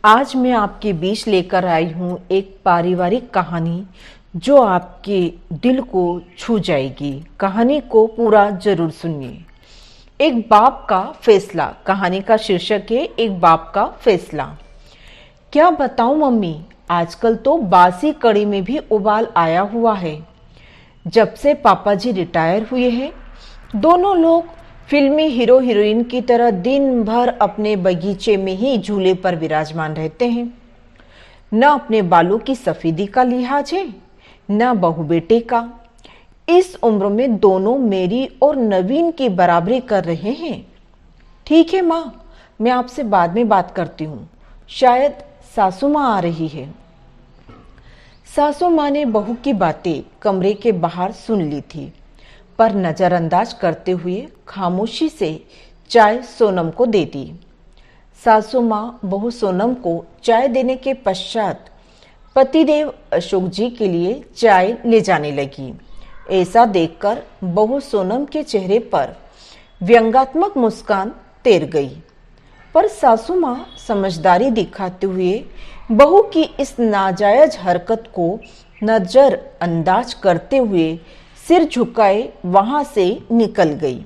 आज मैं आपके बीच लेकर आई हूँ एक पारिवारिक कहानी जो आपके दिल को छू जाएगी। कहानी को पूरा जरूर सुनिए। एक बाप का फैसला। कहानी का शीर्षक है एक बाप का फैसला। क्या बताऊं मम्मी, आजकल तो बासी कड़ी में भी उबाल आया हुआ है। जब से पापा जी रिटायर हुए हैं, दोनों लोग फिल्मी हीरो हीरोइन की तरह दिन भर अपने बगीचे में ही झूले पर विराजमान रहते हैं। न अपने बालों की सफेदी का लिहाज है, न बहू बेटे का। इस उम्र में दोनों मेरी और नवीन की बराबरी कर रहे हैं। ठीक है माँ, मैं आपसे बाद में बात करती हूँ, शायद सासू माँ आ रही है। सासू माँ ने बहू की बातें कमरे के बाहर सुन ली थी, पर नजरअंदाज करते हुए खामोशी से चाय सोनम को दे दी। सासू माँ बहू सोनम को चाय देने के पश्चात पतिदेव अशोक जी के लिए चाय ले जाने लगी। ऐसा देखकर बहू सोनम के चेहरे पर व्यंग्यात्मक मुस्कान तैर गई, पर सासू माँ समझदारी दिखाते हुए बहू की इस नाजायज हरकत को नजरअंदाज करते हुए सिर झुकाए वहां से निकल गई।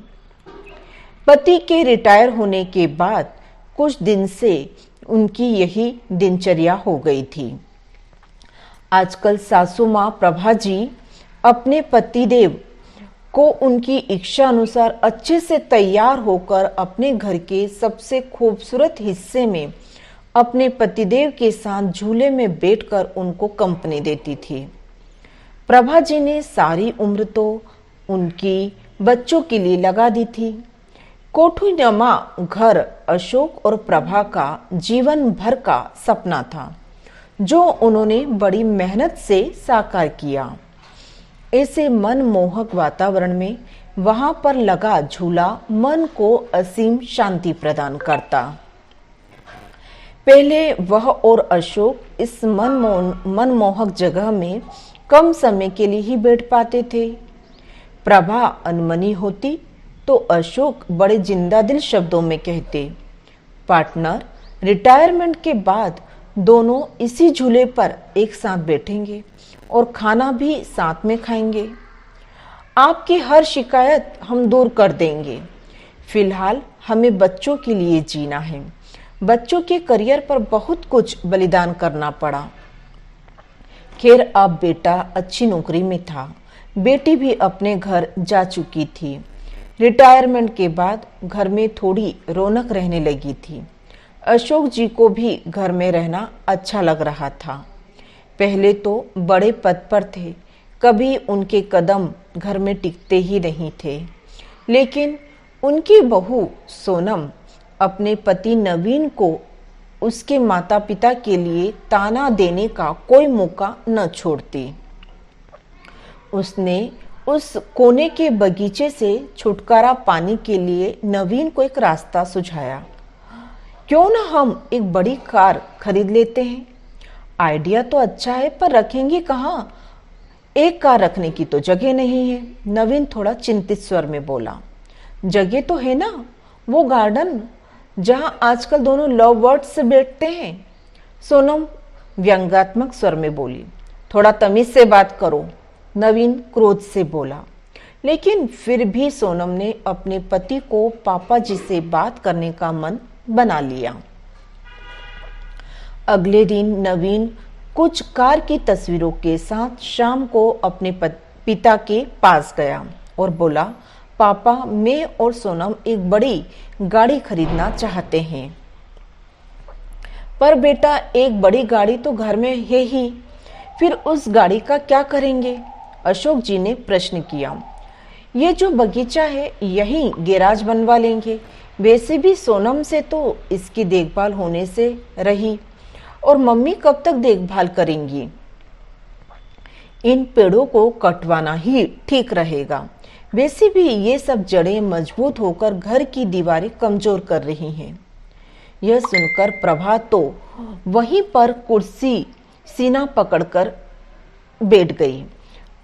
पति के रिटायर होने के बाद कुछ दिन से उनकी यही दिनचर्या हो गई थी। आजकल सासू माँ प्रभा जी अपने पतिदेव को उनकी इच्छा अनुसार अच्छे से तैयार होकर अपने घर के सबसे खूबसूरत हिस्से में अपने पतिदेव के साथ झूले में बैठकर उनको कंपनी देती थी। प्रभा जी ने सारी उम्र तो उनकी बच्चों के लिए लगा दी थी। कोठीनुमा घर अशोक और प्रभा का जीवन भर का सपना था, जो उन्होंने बड़ी मेहनत से साकार किया। ऐसे मनमोहक वातावरण में वहां पर लगा झूला मन को असीम शांति प्रदान करता। पहले वह और अशोक इस मनमोहक जगह में कम समय के लिए ही बैठ पाते थे। प्रभा अनमनी होती तो अशोक बड़े जिंदा दिल शब्दों में कहते, पार्टनर, रिटायरमेंट के बाद दोनों इसी झूले पर एक साथ बैठेंगे और खाना भी साथ में खाएंगे। आपकी हर शिकायत हम दूर कर देंगे। फिलहाल हमें बच्चों के लिए जीना है। बच्चों के करियर पर बहुत कुछ बलिदान करना पड़ा। खैर, अब बेटा अच्छी नौकरी में था, बेटी भी अपने घर जा चुकी थी। रिटायरमेंट के बाद घर में थोड़ी रौनक रहने लगी थी। अशोक जी को भी घर में रहना अच्छा लग रहा था। पहले तो बड़े पद पर थे, कभी उनके कदम घर में टिकते ही नहीं थे। लेकिन उनकी बहू सोनम अपने पति नवीन को उसके माता पिता के लिए ताना देने का कोई मौका न छोड़ती। उसने उस कोने के बगीचे से छुटकारा पाने के लिए नवीन को एक रास्ता सुझाया। क्यों न हम एक बड़ी कार खरीद लेते हैं। आइडिया तो अच्छा है, पर रखेंगे कहाँ? एक कार रखने की तो जगह नहीं है। नवीन थोड़ा चिंतित स्वर में बोला। जगह तो है ना, वो गार्डन जहां आजकल दोनों लव बर्ड्स से बैठते हैं। सोनम व्यंग्यात्मक स्वर में बोली। थोड़ा तमीज से बात करो, नवीन क्रोध से बोला। लेकिन फिर भी सोनम ने अपने पति को पापा जी से बात करने का मन बना लिया। अगले दिन नवीन कुछ कार की तस्वीरों के साथ शाम को अपने पिता के पास गया और बोला, पापा, मैं और सोनम एक बड़ी गाड़ी खरीदना चाहते हैं। पर बेटा, एक बड़ी गाड़ी तो घर में है ही, फिर उस गाड़ी का क्या करेंगे? अशोक जी ने प्रश्न किया। ये जो बगीचा है, यही गैराज बनवा लेंगे। वैसे भी सोनम से तो इसकी देखभाल होने से रही, और मम्मी कब तक देखभाल करेंगी? इन पेड़ों को कटवाना ही ठीक रहेगा। वैसे भी ये सब जड़ें मजबूत होकर घर की दीवारें कमजोर कर रही हैं। यह सुनकर प्रभा तो वहीं पर कुर्सी सीना पकड़कर बैठ गई।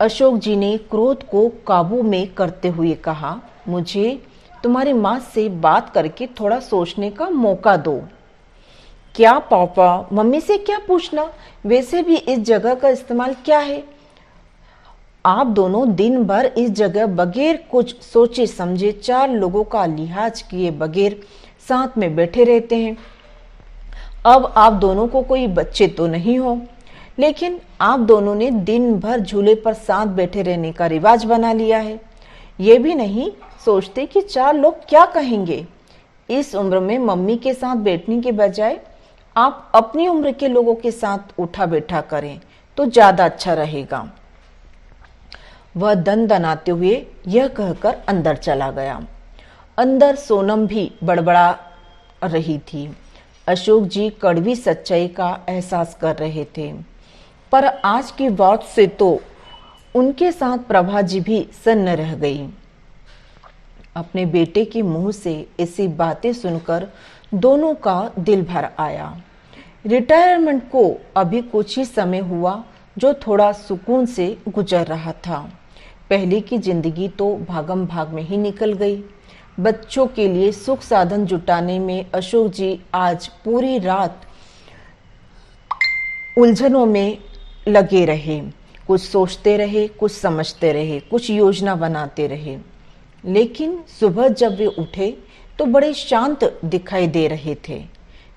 अशोक जी ने क्रोध को काबू में करते हुए कहा, मुझे तुम्हारी माँ से बात करके थोड़ा सोचने का मौका दो। क्या पापा, मम्मी से क्या पूछना, वैसे भी इस जगह का इस्तेमाल क्या है। आप दोनों दिन भर इस जगह बगैर कुछ सोचे समझे 4 लोगों का लिहाज किए बगैर साथ में बैठे रहते हैं। अब आप दोनों को कोई बच्चे तो नहीं हो, लेकिन आप दोनों ने दिन भर झूले पर साथ बैठे रहने का रिवाज बना लिया है। ये भी नहीं सोचते कि 4 लोग क्या कहेंगे। इस उम्र में मम्मी के साथ बैठने के बजाय आप अपनी उम्र के लोगों के साथ उठा बैठा करें तो ज्यादा अच्छा रहेगा। वह दनाते हुए यह कहकर अंदर चला गया। अंदर सोनम भी बड़बड़ा रही थी। अशोक जी कड़वी सच्चाई का एहसास कर रहे थे, पर आज की बात से तो उनके साथ प्रभा जी भी सन्न रह गई। अपने बेटे के मुंह से ऐसी बातें सुनकर दोनों का दिल भर आया। रिटायरमेंट को अभी कुछ ही समय हुआ जो थोड़ा सुकून से गुजर रहा था। पहले की जिंदगी तो भागम भाग में ही निकल गई। बच्चों के लिए सुख साधन जुटाने में अशोक जी आज पूरी रात उलझनों में लगे रहे। कुछ सोचते रहे, कुछ समझते रहे, कुछ योजना बनाते रहे। लेकिन सुबह जब वे उठे तो बड़े शांत दिखाई दे रहे थे।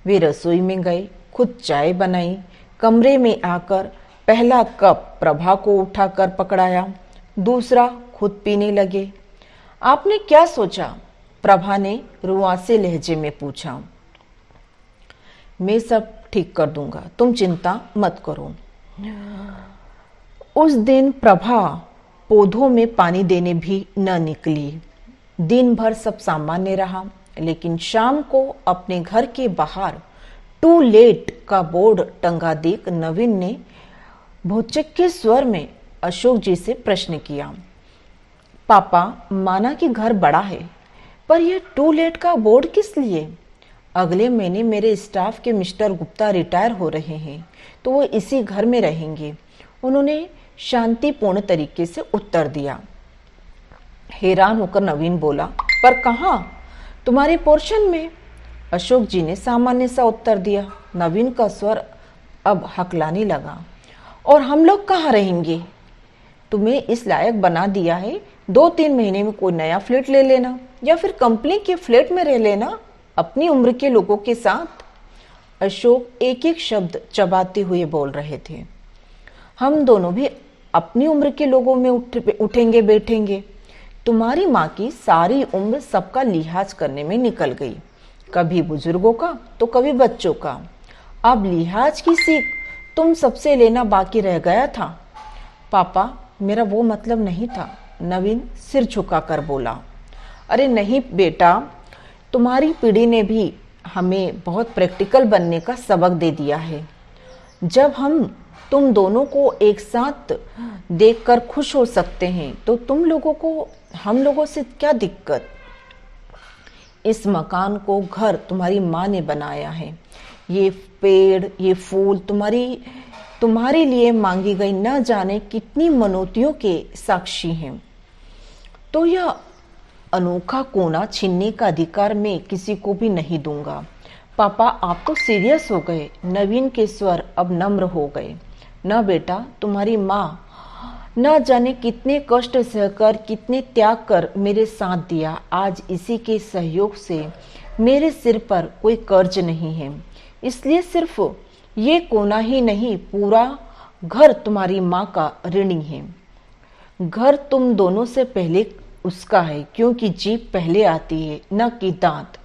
वे रसोई में गए, खुद चाय बनाई, कमरे में आकर पहला कप प्रभा को उठाकर पकड़ाया, दूसरा खुद पीने लगे। आपने क्या सोचा? प्रभा ने रुआसे लहजे में पूछा। मैं सब ठीक कर दूंगा, तुम चिंता मत करो। उस दिन प्रभा पौधों में पानी देने भी न निकली। दिन भर सब सामान्य रहा, लेकिन शाम को अपने घर के बाहर टू लेट का बोर्ड टंगा देख नवीन ने भौचक्के स्वर में अशोक जी से प्रश्न किया। पापा, माना कि घर बड़ा है, पर यह टू लेट का बोर्ड किस लिए? अगले महीने मेरे स्टाफ के मिस्टर गुप्ता रिटायर हो रहे हैं, तो वो इसी घर में रहेंगे, उन्होंने शांतिपूर्ण तरीके से उत्तर दिया। हैरान होकर नवीन बोला, पर कहाँ? तुम्हारे पोर्शन में। अशोक जी ने सामान्य सा उत्तर दिया। नवीन का स्वर अब हकलाने लगा। और हम लोग कहाँ रहेंगे? तुम्हें इस लायक बना दिया है, 2-3 महीने में कोई नया फ्लैट ले लेना या फिर कंपनी के फ्लैट में रह लेना अपनी उम्र के लोगों के साथ। अशोक एक एक शब्द चबाते हुए बोल रहे थे। हम दोनों भी अपनी उम्र के लोगों में उठेंगे बैठेंगे। तुम्हारी माँ की सारी उम्र सबका लिहाज करने में निकल गई, कभी बुजुर्गों का तो कभी बच्चों का। अब लिहाज की सीख तुम सबसे लेना बाकी रह गया था। पापा, मेरा वो मतलब नहीं था, नवीन सिर झुकाकर बोला। अरे नहीं बेटा, तुम्हारी पीढ़ी ने भी हमें बहुत प्रैक्टिकल बनने का सबक दे दिया है। जब हम तुम दोनों को एक साथ देखकर खुश हो सकते हैं, तो तुम लोगों को हम लोगों से क्या दिक्कत? इस मकान को घर तुम्हारी माँ ने बनाया है। ये पेड़, ये फूल तुम्हारे लिए मांगी गई न जाने कितनी मनोतियों के साक्षी हैं। तो यह अनोखा कोना छीनने का अधिकार मैं किसी को भी नहीं दूंगा। पापा, आप तो सीरियस हो गए। नवीन के स्वर अब नम्र हो गए। न बेटा, तुम्हारी माँ न जाने कितने कष्ट सहकर, कितने त्याग कर मेरे साथ दिया। आज इसी के सहयोग से मेरे सिर पर कोई कर्ज नहीं है, इसलिए सिर्फ ये कोना ही नहीं, पूरा घर तुम्हारी माँ का ऋणी है। घर तुम दोनों से पहले उसका है, क्योंकि जीभ पहले आती है, न कि दांत।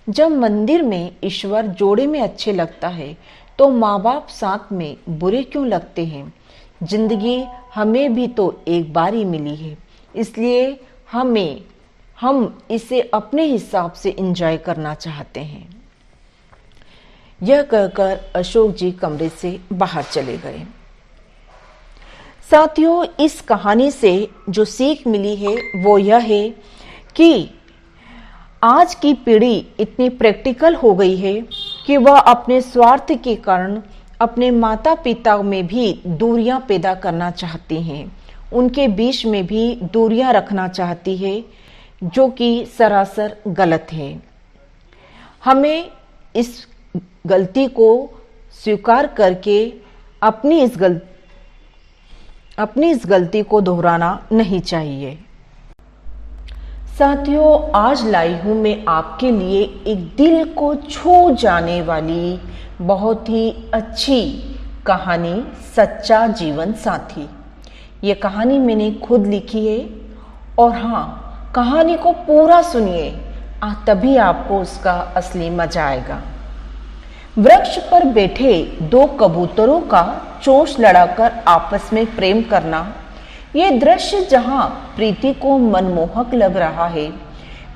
जब मंदिर में ईश्वर जोड़े में अच्छे लगता है, तो माँ बाप साथ में बुरे क्यों लगते हैं? जिंदगी हमें भी तो एक बार ही मिली है, इसलिए हम इसे अपने हिसाब से एंजॉय करना चाहते हैं। यह कहकर अशोक जी कमरे से बाहर चले गए। साथियों, इस कहानी से जो सीख मिली है वो यह है कि आज की पीढ़ी इतनी प्रैक्टिकल हो गई है कि वह अपने स्वार्थ के कारण अपने माता पिता में भी दूरियां पैदा करना चाहती हैं, उनके बीच में भी दूरियां रखना चाहती है, जो कि सरासर गलत है। हमें इस गलती को स्वीकार करके अपनी इस गलती को दोहराना नहीं चाहिए। साथियों, आज लाई हूं मैं आपके लिए एक दिल को छू जाने वाली बहुत ही अच्छी कहानी, सच्चा जीवन साथी। ये कहानी मैंने खुद लिखी है और हाँ, कहानी को पूरा सुनिए, तभी आपको उसका असली मजा आएगा। वृक्ष पर बैठे दो कबूतरों का चोंच लड़ाकर आपस में प्रेम करना, ये दृश्य जहां प्रीति को मनमोहक लग रहा है,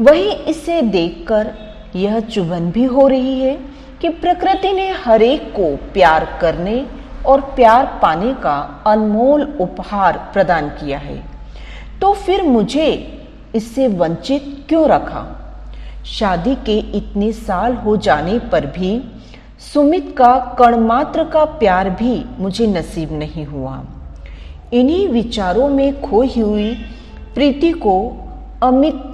वहीं इसे देखकर यह चुभन भी हो रही है कि प्रकृति ने हर एक को प्यार करने और प्यार पाने का अनमोल उपहार प्रदान किया है, तो फिर मुझे इससे वंचित क्यों रखा। शादी के इतने साल हो जाने पर भी सुमित का कणमात्र का प्यार भी मुझे नसीब नहीं हुआ। इन्हीं विचारों में खोई हुई प्रीति को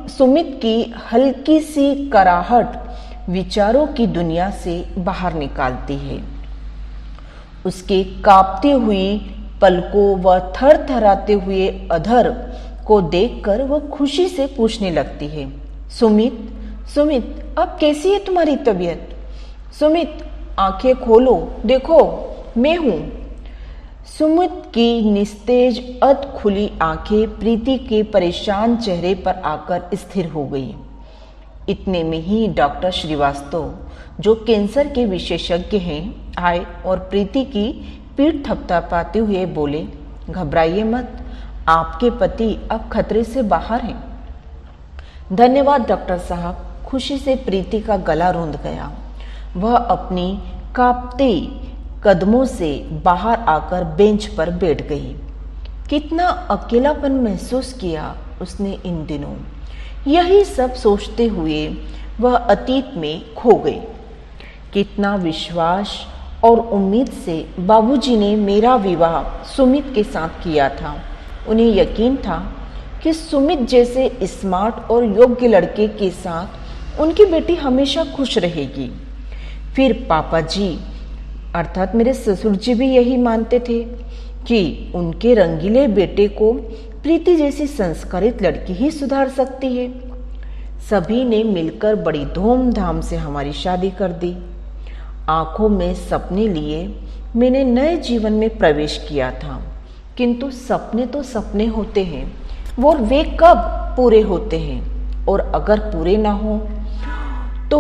सुमित की हल्की सी कराहट विचारों की दुनिया से बाहर निकालती है। उसके कांपती हुई पलकों व थरथराते हुए अधर को देखकर वह खुशी से पूछने लगती है, सुमित सुमित, अब कैसी है तुम्हारी तबीयत? सुमित, आंखें खोलो, देखो मैं हूं। सुमित की निस्तेज अध खुली आंखें प्रीति के परेशान चेहरे पर आकर स्थिर हो गई। इतने में ही डॉक्टर श्रीवास्तव, जो कैंसर के विशेषज्ञ हैं, आए और प्रीति की पीठ थपथपाते हुए बोले, घबराइए मत, आपके पति अब खतरे से बाहर हैं। धन्यवाद डॉक्टर साहब। खुशी से प्रीति का गला रूंध गया। वह अपनी कांपते कदमों से बाहर आकर बेंच पर बैठ गई। कितना अकेलापन महसूस किया उसने इन दिनों। यही सब सोचते हुए वह अतीत में खो गई। कितना विश्वास और उम्मीद से बाबूजी ने मेरा विवाह सुमित के साथ किया था। उन्हें यकीन था कि सुमित जैसे स्मार्ट और योग्य लड़के के साथ उनकी बेटी हमेशा खुश रहेगी। फिर पापा जी अर्थात मेरे ससुर जी भी यही मानते थे कि उनके रंगीले बेटे को प्रीति जैसी संस्कारित लड़की ही सुधार सकती है। सभी ने मिलकर बड़ी धूमधाम से हमारी शादी कर दी। आंखों में सपने लिए मैंने नए जीवन में प्रवेश किया था, किंतु सपने तो सपने होते हैं, वो वे कब पूरे होते हैं, और अगर पूरे ना हो तो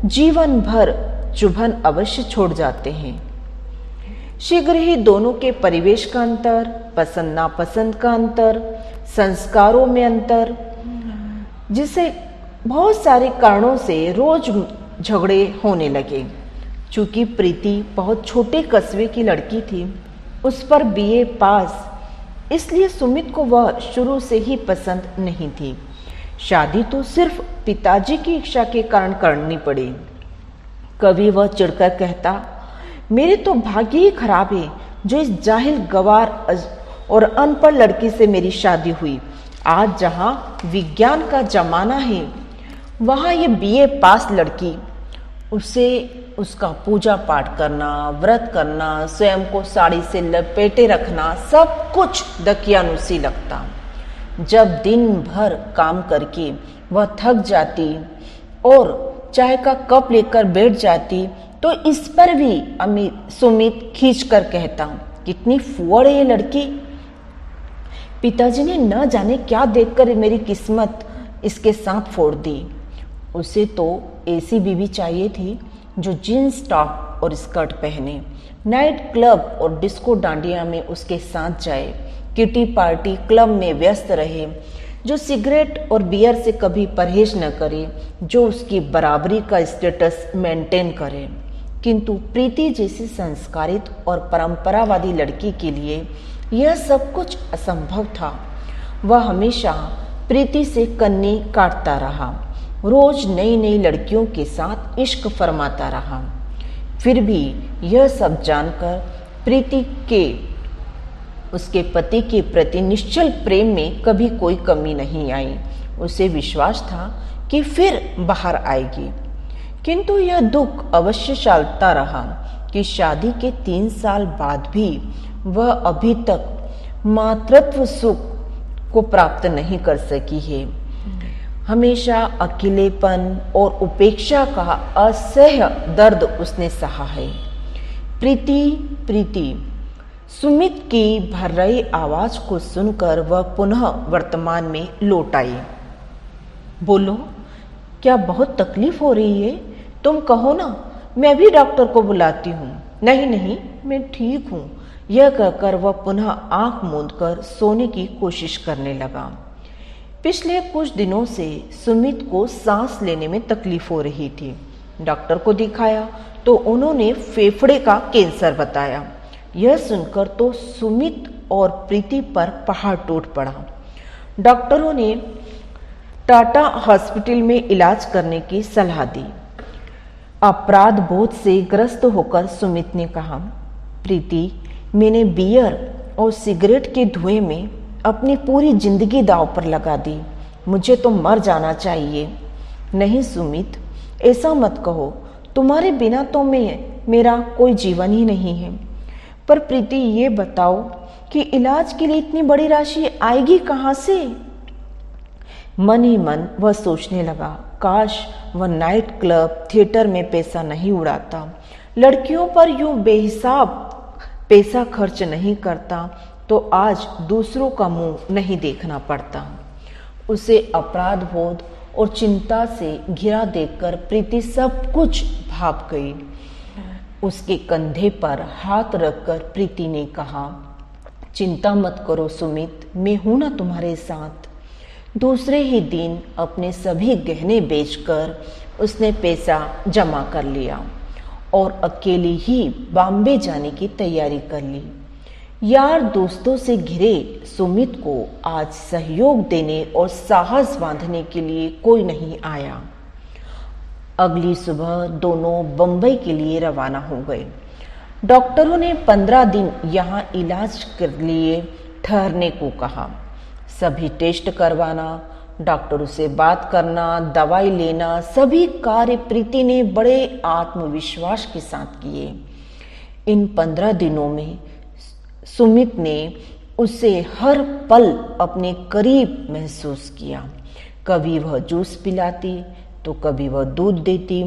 जीवन भर चुभन अवश्य छोड़ जाते हैं। शीघ्र ही दोनों के परिवेश का अंतर, पसंद नापसंद का अंतर, संस्कारों में अंतर, जिसे बहुत सारे कारणों से रोज झगड़े होने लगे। चूंकि प्रीति बहुत छोटे कस्बे की लड़की थी, उस पर बीए पास, इसलिए सुमित को वह शुरू से ही पसंद नहीं थी। शादी तो सिर्फ पिताजी की इच्छा के कारण करनी पड़ी। कभी वह चिढ़कर कहता, मेरे तो भाग्य ही खराब है जो इस जाहिल गवार और अनपढ़ लड़की से मेरी शादी हुई। आज जहां विज्ञान का जमाना है, वहां ये बीए पास लड़की, उसे उसका पूजा पाठ करना, व्रत करना, स्वयं को साड़ी से लपेटे रखना, सब कुछ दकियानुसी लगता। जब दिन भर काम करके वह थक जाती और चाय का कप लेकर बैठ जाती, तो इस पर भी सुमित खींच कर कहता, कितनी फुअड़ है ये लड़की। पिताजी ने न जाने क्या देखकर मेरी किस्मत इसके साथ फोड़ दी। उसे तो ऐसी बीवी चाहिए थी जो जीन्स टॉप और स्कर्ट पहने, नाइट क्लब और डिस्को डांडिया में उसके साथ जाए, किटी पार्टी क्लब में व्यस्त रहे, जो सिगरेट और बियर से कभी परहेज न करे, जो उसकी बराबरी का स्टेटस मेंटेन करे। किंतु प्रीति जैसी संस्कारित और परंपरावादी लड़की के लिए यह सब कुछ असंभव था। वह हमेशा प्रीति से कन्नी काटता रहा, रोज नई नई लड़कियों के साथ इश्क फरमाता रहा। फिर भी यह सब जानकर प्रीति के उसके पति के प्रति निश्चल प्रेम में कभी कोई कमी नहीं आई। उसे विश्वास था कि फिर बाहर आएगी, किंतु यह दुख अवश्य चलता रहा कि शादी के 3 साल बाद भी वह अभी तक मातृत्व सुख को प्राप्त नहीं कर सकी है। हमेशा अकेलेपन और उपेक्षा का असह्य दर्द उसने सहा है। प्रीति, प्रीति। सुमित की भर्राई आवाज को सुनकर वह पुनः वर्तमान में लौट आई। बोलो, क्या बहुत तकलीफ हो रही है? तुम कहो ना, मैं भी डॉक्टर को बुलाती हूँ। नहीं नहीं, मैं ठीक हूँ, यह कहकर वह पुनः आंख मूंदकर सोने की कोशिश करने लगा। पिछले कुछ दिनों से सुमित को सांस लेने में तकलीफ हो रही थी। डॉक्टर को दिखाया तो उन्होंने फेफड़े का कैंसर बताया। यह सुनकर तो सुमित और प्रीति पर पहाड़ टूट पड़ा। डॉक्टरों ने टाटा हॉस्पिटल में इलाज करने की सलाह दी। अपराध बोध से ग्रस्त होकर सुमित ने कहा, प्रीति, मैंने बियर और सिगरेट के धुएं में अपनी पूरी जिंदगी दांव पर लगा दी। मुझे तो मर जाना चाहिए। नहीं सुमित, ऐसा मत कहो। तुम्हारे बिना तो मेरा कोई जीवन ही नहीं है। पर प्रीति, ये बताओ कि इलाज के लिए इतनी बड़ी राशि आएगी कहाँ से? मन ही मन वह सोचने लगा, काश वह नाइट क्लब, थिएटर में पैसा नहीं उड़ाता, लड़कियों पर यूं बेहिसाब पैसा खर्च नहीं करता, तो आज दूसरों का मुंह नहीं देखना पड़ता। उसे अपराध बोध और चिंता से घिरा देखकर प्रीति सब कुछ भाप गई। उसके कंधे पर हाथ रखकर प्रीति ने कहा, चिंता मत करो सुमित, मैं हूं ना तुम्हारे साथ। दूसरे ही दिन अपने सभी गहने बेचकर उसने पैसा जमा कर लिया और अकेली ही बॉम्बे जाने की तैयारी कर ली। यार दोस्तों से घिरे सुमित को आज सहयोग देने और साहस बांधने के लिए कोई नहीं आया। अगली सुबह दोनों बंबई के लिए रवाना हो गए। डॉक्टरों ने 15 दिन यहाँ इलाज के लिए ठहरने को कहा। सभी टेस्ट करवाना, डॉक्टरों से बात करना, दवाई लेना, सभी कार्य प्रीति ने बड़े आत्मविश्वास के साथ किए। इन 15 दिनों में सुमित ने उसे हर पल अपने करीब महसूस किया। कभी वह जूस पिलाती तो कभी वह दूध देती,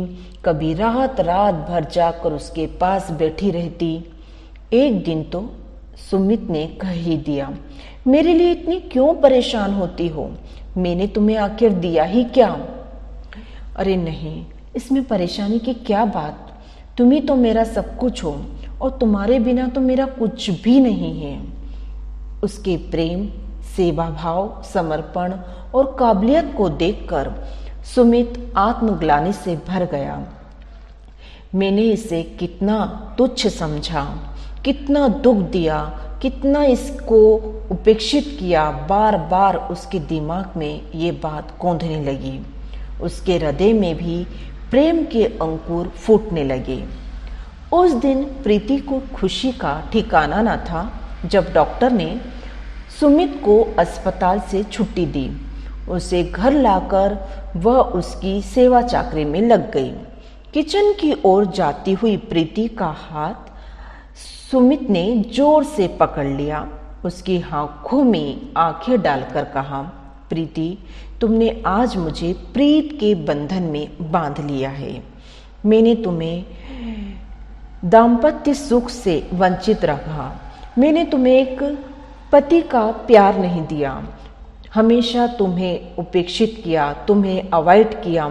कभी रात भर जाकर उसके पास बैठी रहती। एक दिन तो सुमित ने कह ही दिया, मेरे लिए इतनी क्यों परेशान होती हो? मैंने तुम्हें आखिर दिया ही क्या? अरे नहीं, इसमें परेशानी की क्या बात? तुम ही तो मेरा सब कुछ हो और तुम्हारे बिना तो मेरा कुछ भी नहीं है। उसके प्रेम, सेवा भाव, समर्पण और काबिलियत को देखकर सुमित आत्मग्लानि से भर गया। मैंने इसे कितना तुच्छ समझा, कितना दुख दिया, कितना इसको उपेक्षित किया। बार बार उसके दिमाग में ये बात कौंधने लगी। उसके हृदय में भी प्रेम के अंकुर फूटने लगे। उस दिन प्रीति को खुशी का ठिकाना न था जब डॉक्टर ने सुमित को अस्पताल से छुट्टी दी। उसे घर लाकर वह उसकी सेवा चाकरी में लग गई। किचन की ओर जाती हुई प्रीति का हाथ सुमित ने जोर से पकड़ लिया। उसकी आंखों में आंखें डालकर कहा, प्रीति, तुमने आज मुझे प्रीत के बंधन में बांध लिया है। मैंने तुम्हें दाम्पत्य सुख से वंचित रखा। मैंने तुम्हें एक पति का प्यार नहीं दिया। हमेशा तुम्हें उपेक्षित किया, तुम्हें अवॉइड किया,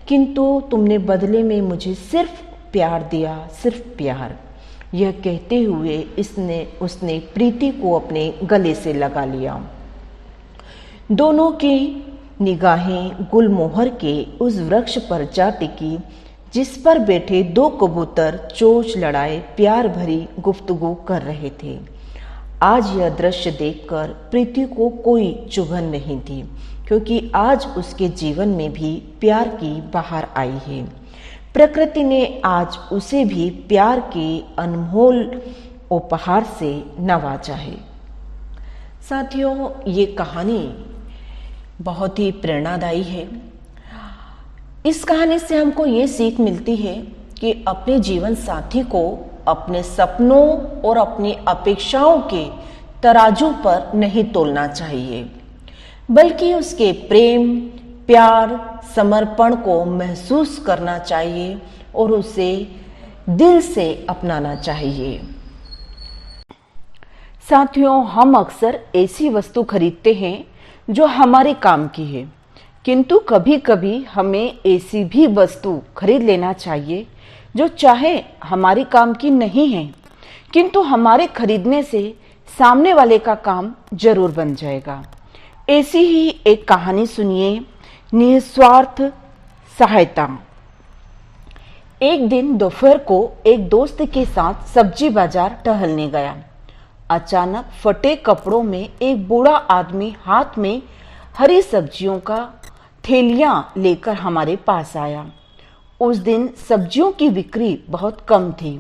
किंतु तुमने बदले में मुझे सिर्फ प्यार दिया, सिर्फ प्यार। यह कहते हुए उसने प्रीति को अपने गले से लगा लिया। दोनों की निगाहें गुलमोहर के उस वृक्ष पर जा टिकी जिस पर बैठे 2 कबूतर चोंच लड़ाए प्यार भरी गुफ्तगू कर रहे थे। आज यह दृश्य देखकर प्रीति को कोई चुभन नहीं थी, क्योंकि आज उसके जीवन में भी प्यार की बहार आई है। प्रकृति ने आज उसे भी प्यार के अनमोल उपहार से नवाजा है। साथियों, ये कहानी बहुत ही प्रेरणादायी है। इस कहानी से हमको ये सीख मिलती है कि अपने जीवन साथी को अपने सपनों और अपनी अपेक्षाओं के तराजू पर नहीं तोलना चाहिए, बल्कि उसके प्रेम, प्यार, समर्पण को महसूस करना चाहिए और उसे दिल से अपनाना चाहिए। साथियों, हम अक्सर ऐसी वस्तु खरीदते हैं जो हमारे काम की है, किंतु कभी कभी हमें ऐसी भी वस्तु खरीद लेना चाहिए जो चाहे हमारे काम की नहीं है, किंतु हमारे खरीदने से सामने वाले का काम जरूर बन जाएगा। ऐसी ही एक कहानी सुनिए, निस्वार्थ सहायता। एक दिन दोपहर को एक दोस्त के साथ सब्जी बाजार टहलने गया। अचानक फटे कपड़ों में एक बूढ़ा आदमी हाथ में हरी सब्जियों का थैलियां लेकर हमारे पास आया। उस दिन सब्जियों की बिक्री बहुत कम थी।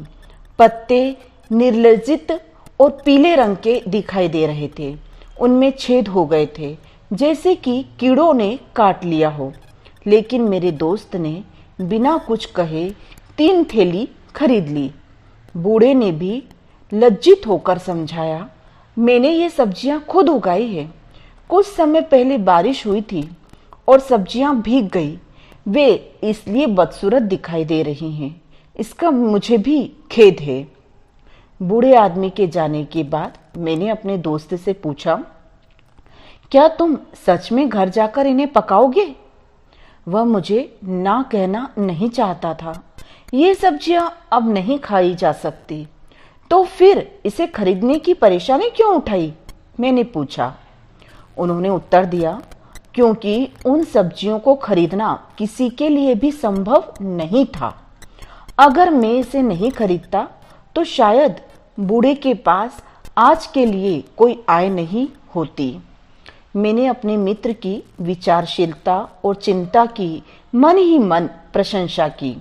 पत्ते निर्लज्जित और पीले रंग के दिखाई दे रहे थे। उनमें छेद हो गए थे, जैसे कि कीड़ों ने काट लिया हो। लेकिन मेरे दोस्त ने बिना कुछ कहे 3 थैली खरीद ली। बूढ़े ने भी लज्जित होकर समझाया, मैंने ये सब्जियां खुद उगाई है। कुछ समय पहले बारिश हुई थी और सब्जियां भीग गई। वे इसलिए बदसूरत दिखाई दे रही हैं। इसका मुझे भी खेद है। बूढ़े आदमी के जाने के बाद मैंने अपने दोस्त से पूछा, क्या तुम सच में घर जाकर इन्हें पकाओगे? वह मुझे ना कहना नहीं चाहता था। ये सब्जियां अब नहीं खाई जा सकती, तो फिर इसे खरीदने की परेशानी क्यों उठाई? मैंने पूछा। उन्होंने उत्तर दिया, क्योंकि उन सब्जियों को खरीदना किसी के लिए भी संभव नहीं था। अगर मैं इसे नहीं खरीदता तो शायद बूढ़े के पास आज के लिए कोई आय नहीं होती। मैंने अपने मित्र की विचारशीलता और चिंता की मन ही मन प्रशंसा की।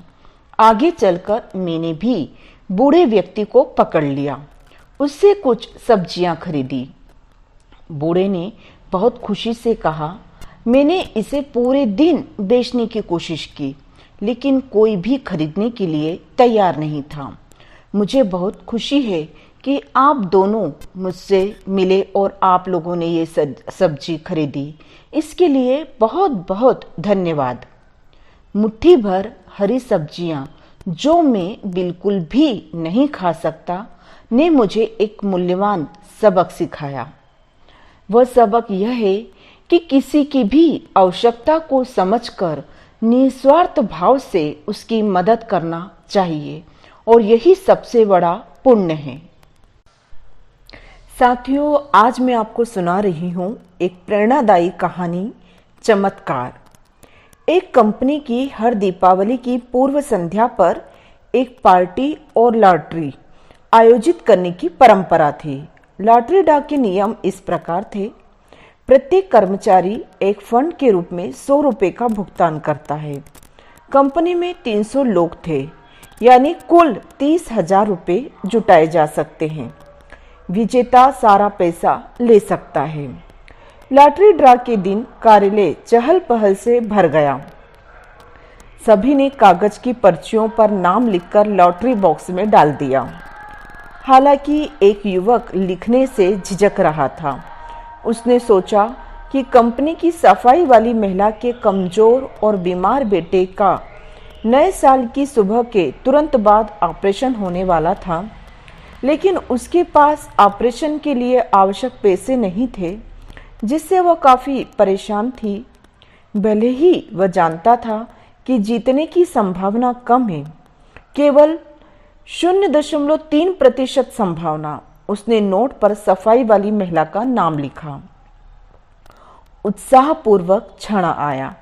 आगे चलकर मैंने भी बूढ़े व्यक्ति को पकड़ लिया, उससे कुछ सब्जियां खरीदी। बूढ़े ने बहुत खुशी से कहा, मैंने इसे पूरे दिन बेचने की कोशिश की, लेकिन कोई भी खरीदने के लिए तैयार नहीं था। मुझे बहुत खुशी है कि आप दोनों मुझसे मिले और आप लोगों ने ये सब्जी खरीदी। इसके लिए बहुत बहुत धन्यवाद। मुट्ठी भर हरी सब्जियां जो मैं बिल्कुल भी नहीं खा सकता ने मुझे एक मूल्यवान सबक सिखाया। वह सबक यह है कि किसी की भी आवश्यकता को समझकर निस्वार्थ भाव से उसकी मदद करना चाहिए, और यही सबसे बड़ा पुण्य है। साथियों, आज मैं आपको सुना रही हूँ एक प्रेरणादायी कहानी, चमत्कार। एक कंपनी की हर दीपावली की पूर्व संध्या पर एक पार्टी और लॉटरी आयोजित करने की परंपरा थी। लॉटरी ड्रॉ के नियम इस प्रकार थे, प्रत्येक कर्मचारी एक फंड के रूप में 100 रुपये का भुगतान करता है। कंपनी में 300 लोग थे, यानी कुल 30,000 रुपये जुटाए जा सकते हैं। विजेता सारा पैसा ले सकता है। लॉटरी ड्रॉ के दिन कार्यालय चहल पहल से भर गया। सभी ने कागज की पर्चियों पर नाम लिखकर लॉटरी बॉक्स में डाल दिया। हालांकि एक युवक लिखने से झिझक रहा था। उसने सोचा कि कंपनी की सफाई वाली महिला के कमजोर और बीमार बेटे का नए साल की सुबह के तुरंत बाद ऑपरेशन होने वाला था, लेकिन उसके पास ऑपरेशन के लिए आवश्यक पैसे नहीं थे, जिससे वह काफ़ी परेशान थी। भले ही वह जानता था कि जीतने की संभावना कम है, केवल 0.3% संभावना, उसने नोट पर सफाई वाली महिला का नाम लिखा। उत्साहपूर्वक क्षण आया।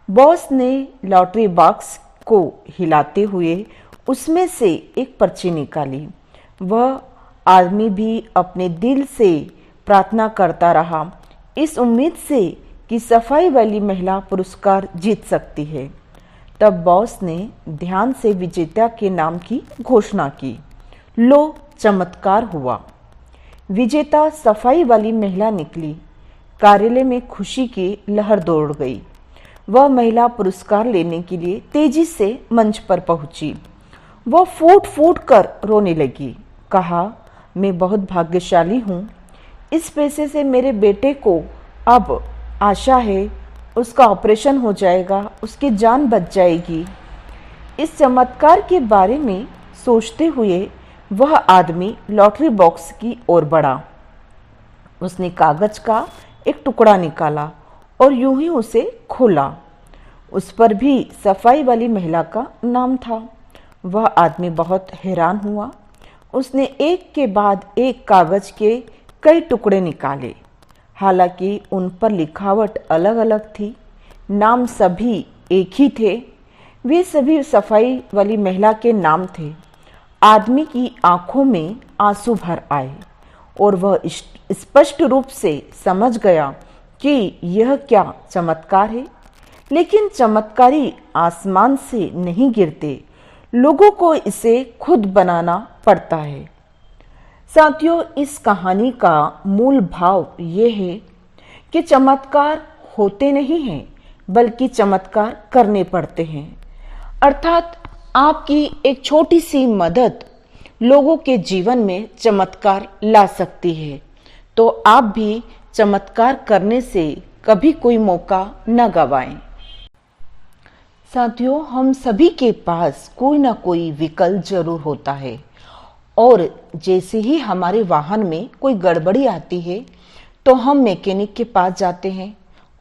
बॉस ने लॉटरी बॉक्स को हिलाते हुए उसमें से एक पर्ची निकाली। वह आदमी भी अपने दिल से प्रार्थना करता रहा, इस उम्मीद से कि सफाई वाली महिला पुरस्कार जीत सकती है। तब बॉस ने ध्यान से विजेता के नाम की घोषणा की। लो, चमत्कार हुआ। विजेता सफाई वाली महिला निकली। कार्यालय में खुशी की लहर दौड़ गई। वह महिला पुरस्कार लेने के लिए तेजी से मंच पर पहुंची। वह फूट फूट कर रोने लगी। कहा, मैं बहुत भाग्यशाली हूँ। इस पैसे से मेरे बेटे को अब आशा है, उसका ऑपरेशन हो जाएगा, उसकी जान बच जाएगी। इस चमत्कार के बारे में सोचते हुए वह आदमी लॉटरी बॉक्स की ओर बढ़ा। उसने कागज का एक टुकड़ा निकाला और यूं ही उसे खोला। उस पर भी सफाई वाली महिला का नाम था। वह आदमी बहुत हैरान हुआ। उसने एक के बाद एक कागज के कई टुकड़े निकाले। हालांकि उन पर लिखावट अलग अलग थी, नाम सभी एक ही थे। वे सभी सफाई वाली महिला के नाम थे। आदमी की आंखों में आंसू भर आए और वह स्पष्ट रूप से समझ गया कि यह क्या चमत्कार है। लेकिन चमत्कारी आसमान से नहीं गिरते, लोगों को इसे खुद बनाना पड़ता है। साथियों, इस कहानी का मूल भाव ये है कि चमत्कार होते नहीं हैं, बल्कि चमत्कार करने पड़ते हैं। अर्थात आपकी एक छोटी सी मदद लोगों के जीवन में चमत्कार ला सकती है। तो आप भी चमत्कार करने से कभी कोई मौका न गंवाएं। साथियों, हम सभी के पास कोई ना कोई विकल्प जरूर होता है और जैसे ही हमारे वाहन में कोई गड़बड़ी आती है तो हम मैकेनिक के पास जाते हैं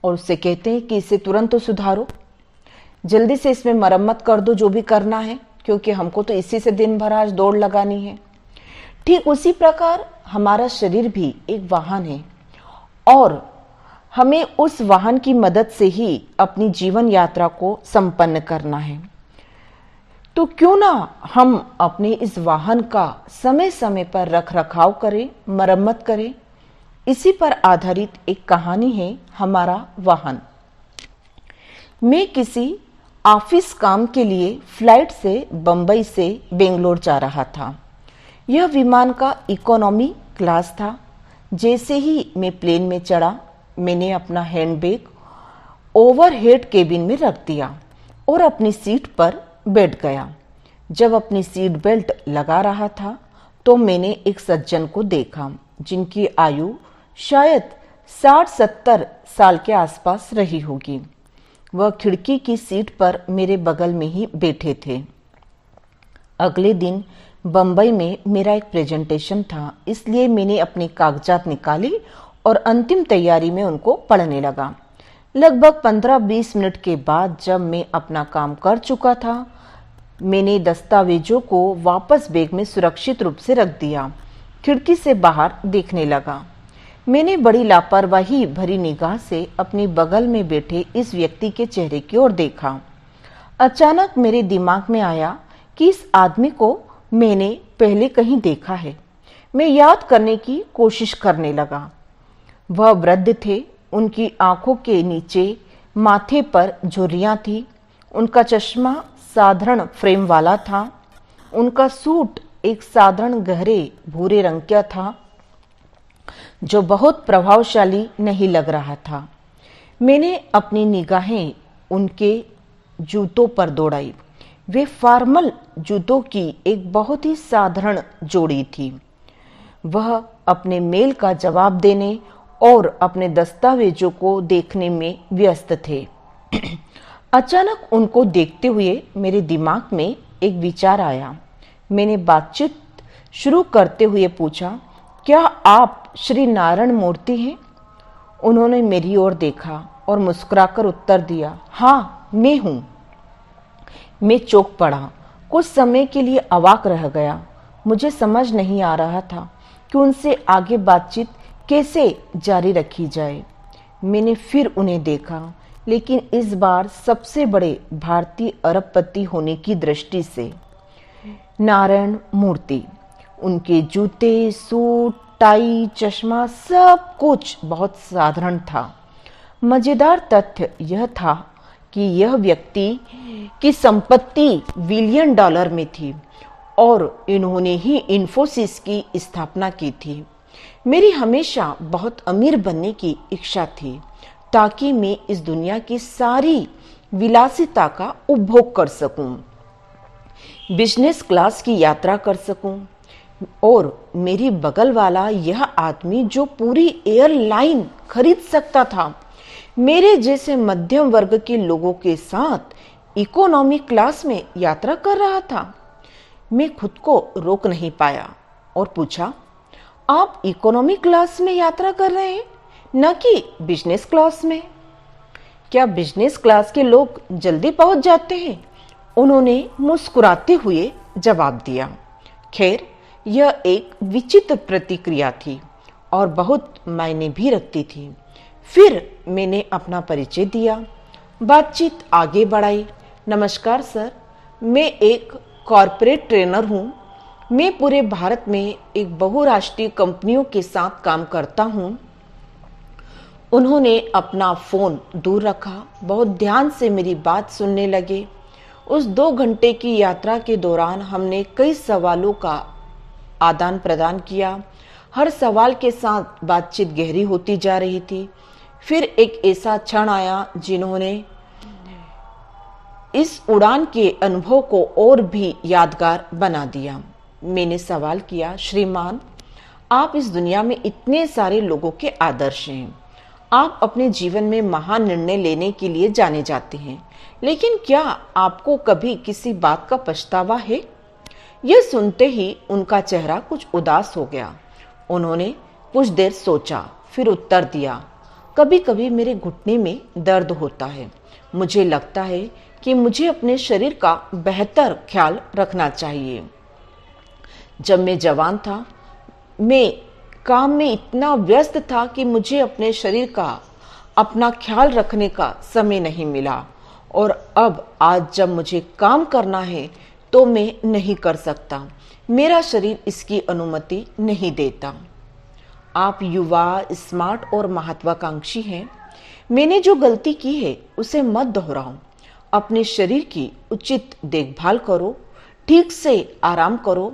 और उससे कहते हैं कि इसे तुरंत तो सुधारो, जल्दी से इसमें मरम्मत कर दो, जो भी करना है, क्योंकि हमको तो इसी से दिन भर आज दौड़ लगानी है। ठीक उसी प्रकार हमारा शरीर भी एक वाहन है और हमें उस वाहन की मदद से ही अपनी जीवन यात्रा को संपन्न करना है। तो क्यों ना हम अपने इस वाहन का समय समय पर रख रखाव करें, मरम्मत करें। इसी पर आधारित एक कहानी है हमारा वाहन। मैं किसी ऑफिस काम के लिए फ्लाइट से बंबई से बेंगलोर जा रहा था। यह विमान का इकोनॉमी क्लास था। जैसे ही मैं प्लेन में चढ़ा, मैंने अपना हैंडबैग ओवरहेड केबिन में रख दिया और अपनी सीट पर बैठ गया। जब अपनी सीट बेल्ट लगा रहा था तो मैंने एक सज्जन को देखा जिनकी आयु शायद 60-70 साल के आसपास रही होगी। वह खिड़की की सीट पर मेरे बगल में ही बैठे थे। अगले दिन बंबई में मेरा एक प्रेजेंटेशन था, इसलिए मैंने अपने कागजात निकाले और अंतिम तैयारी में उनको पढ़ने लगा। लगभग 15-20 मिनट के बाद जब मैं अपना काम कर चुका था, मैंने दस्तावेजों को वापस बैग में सुरक्षित रूप से रख दिया। खिड़की से बाहर देखने लगा। मैंने बड़ी लापरवाही भरी निगाह से अपनी बगल में बैठे इस व्यक्ति के चेहरे की ओर देखा। अचानक मेरे दिमाग में आया कि इस आदमी को मैंने पहले कहीं देखा है। मैं याद करने की कोशिश करने लगा। वह वृद्ध थे। उनकी आंखों के नीचे माथे पर झुर्रियां थी। उनका चश्मा साधारण फ्रेम वाला था। उनका सूट एक साधारण गहरे भूरे रंग का था जो बहुत प्रभावशाली नहीं लग रहा था। मैंने अपनी निगाहें उनके जूतों पर दौड़ाई। वे फॉर्मल जूतों की एक बहुत ही साधारण जोड़ी थी। वह अपने मेल का जवाब देने और अपने दस्तावेजों को देखने में व्यस्त थे। अचानक उनको देखते हुए मेरे दिमाग में एक विचार आया। मैंने बातचीत शुरू करते हुए पूछा, क्या आप श्री नारायण मूर्ति हैं? उन्होंने मेरी ओर देखा और मुस्कुराकर उत्तर दिया, हाँ मैं हूं। मैं चौंक पड़ा। कुछ समय के लिए अवाक रह गया। मुझे समझ नहीं आ रहा था कि उनसे आगे बातचीत कैसे जारी रखी जाए। मैंने फिर उन्हें देखा, लेकिन इस बार सबसे बड़े भारतीय अरबपति होने की दृष्टि से। नारायण मूर्ति, उनके जूते, सूट, टाई, चश्मा, सब कुछ बहुत साधारण था। मजेदार तथ्य यह था कि यह व्यक्ति की संपत्ति $1 बिलियन में थी और इन्होंने ही इन्फोसिस की स्थापना की थी। मेरी हमेशा बहुत अमीर बनने की इच्छा थी, ताकि मैं इस दुनिया की सारी विलासिता का उपभोग कर सकूं, बिजनेस क्लास की यात्रा कर सकूं और मेरी बगल वाला यह आदमी जो पूरी एयरलाइन खरीद सकता था, मेरे जैसे मध्यम वर्ग के लोगों के साथ इकोनॉमी क्लास में यात्रा कर रहा था। मैं खुद को रोक नहीं पाया और पूछा, आप इकोनॉमी क्लास में यात्रा कर रहे हैं, न कि बिजनेस क्लास में? क्या बिजनेस क्लास के लोग जल्दी पहुंच जाते हैं? उन्होंने मुस्कुराते हुए जवाब दिया। खैर, यह एक विचित्र प्रतिक्रिया थी और बहुत मायने भी रखती थी। फिर मैंने अपना परिचय दिया, बातचीत आगे बढ़ाई। नमस्कार सर, मैं एक कॉरपोरेट ट्रेनर हूँ। मैं पूरे भारत में एक बहुराष्ट्रीय कंपनियों के साथ काम करता हूँ। उन्होंने अपना फ़ोन दूर रखा, बहुत ध्यान से मेरी बात सुनने लगे। उस 2 घंटे की यात्रा के दौरान हमने कई सवालों का आदान प्रदान किया। हर सवाल के साथ बातचीत गहरी होती जा रही थी। फिर एक ऐसा क्षण आया जिन्होंने इस उड़ान के अनुभव को और भी यादगार बना दिया। मैंने सवाल किया, श्रीमान, आप इस दुनिया में इतने सारे लोगों के आदर्श हैं। आप अपने जीवन में महान निर्णय लेने के लिए जाने जाते हैं, लेकिन क्या आपको कभी किसी बात का पछतावा है? यह सुनते ही उनका चेहरा कुछ उदास हो गया। उन्होंने कुछ देर सोचा, फिर उत्तर दिया, कभी कभी मेरे घुटने में दर्द होता है। मुझे लगता है कि मुझे अपने शरीर का बेहतर ख्याल रखना चाहिए। जब मैं जवान था, मैं काम में इतना व्यस्त था कि मुझे अपने शरीर का अपना ख्याल रखने का समय नहीं मिला, और अब आज जब मुझे काम करना है तो मैं नहीं कर सकता। मेरा शरीर इसकी अनुमति नहीं देता। आप युवा, स्मार्ट और महत्वाकांक्षी हैं। मैंने जो गलती की है उसे मत दोहराओ। अपने शरीर की उचित देखभाल करो, ठीक से आराम करो।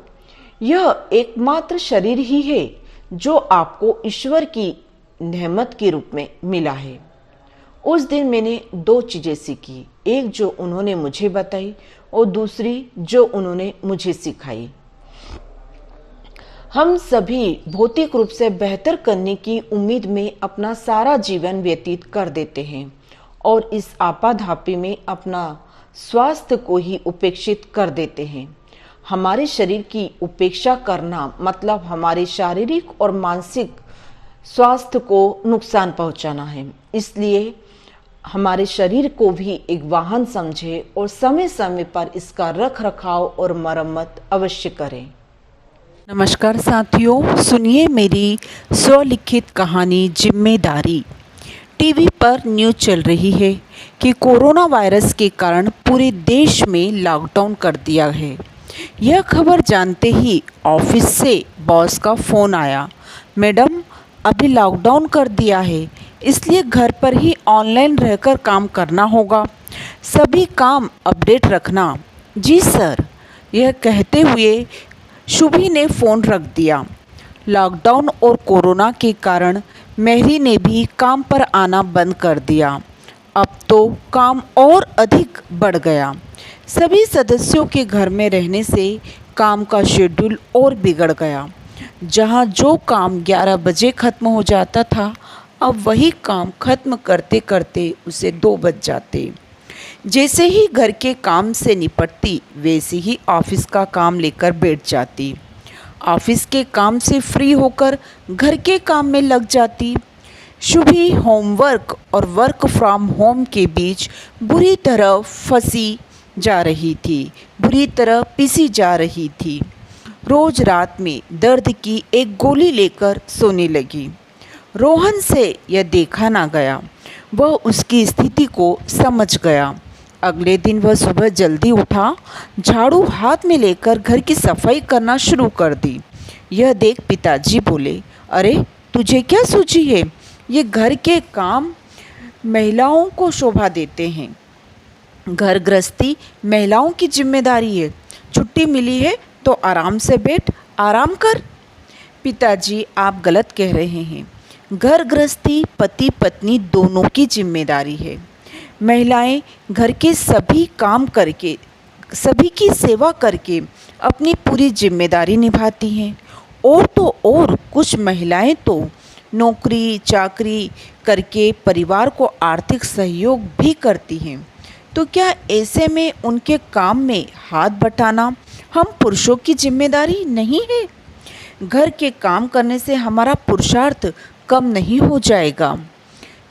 यह एकमात्र शरीर ही है जो आपको ईश्वर की नेमत के रूप में मिला है। उस दिन मैंने 2 चीजें सीखी, एक जो उन्होंने मुझे बताई और दूसरी जो उन्होंने मुझे सिखाई। हम सभी भौतिक रूप से बेहतर करने की उम्मीद में अपना सारा जीवन व्यतीत कर देते हैं और इस आपाधापी में अपना स्वास्थ्य को ही उपेक्षित कर देते हैं। हमारे शरीर की उपेक्षा करना मतलब हमारे शारीरिक और मानसिक स्वास्थ्य को नुकसान पहुंचाना है। इसलिए हमारे शरीर को भी एक वाहन समझे और समय समय पर इसका रख रखाव और मरम्मत अवश्य करें। नमस्कार साथियों, सुनिए मेरी स्वलिखित कहानी जिम्मेदारी। टीवी पर न्यूज़ चल रही है कि कोरोना वायरस के कारण पूरे देश में लॉकडाउन कर दिया है। यह खबर जानते ही ऑफिस से बॉस का फ़ोन आया, मैडम अभी लॉकडाउन कर दिया है, इसलिए घर पर ही ऑनलाइन रहकर काम करना होगा, सभी काम अपडेट रखना। जी सर, यह कहते हुए शुभी ने फ़ोन रख दिया। लॉकडाउन और कोरोना के कारण मेहरी ने भी काम पर आना बंद कर दिया। अब तो काम और अधिक बढ़ गया। सभी सदस्यों के घर में रहने से काम का शेड्यूल और बिगड़ गया। जहां जो काम 11 बजे ख़त्म हो जाता था, अब वही काम ख़त्म करते करते उसे 2 बज जाते। जैसे ही घर के काम से निपटती, वैसे ही ऑफिस का काम लेकर बैठ जाती। ऑफिस के काम से फ्री होकर घर के काम में लग जाती। शुभी होमवर्क और वर्क फ्रॉम होम के बीच बुरी तरह फंसी जा रही थी, बुरी तरह पिसी जा रही थी। रोज रात में दर्द की एक गोली लेकर सोने लगी। रोहन से यह देखा ना गया, वह उसकी स्थिति को समझ गया। अगले दिन वह सुबह जल्दी उठा, झाड़ू हाथ में लेकर घर की सफाई करना शुरू कर दी। यह देख पिताजी बोले, अरे तुझे क्या सूझी है? ये घर के काम महिलाओं को शोभा देते हैं। घर गृहस्थी महिलाओं की जिम्मेदारी है। छुट्टी मिली है तो आराम से बैठ, आराम कर। पिताजी, आप गलत कह रहे हैं। घर गृहस्थी पति पत्नी दोनों की जिम्मेदारी है। महिलाएं घर के सभी काम करके, सभी की सेवा करके अपनी पूरी जिम्मेदारी निभाती हैं। और तो और कुछ महिलाएं तो नौकरी चाकरी करके परिवार को आर्थिक सहयोग भी करती हैं। तो क्या ऐसे में उनके काम में हाथ बटाना हम पुरुषों की जिम्मेदारी नहीं है? घर के काम करने से हमारा पुरुषार्थ कम नहीं हो जाएगा?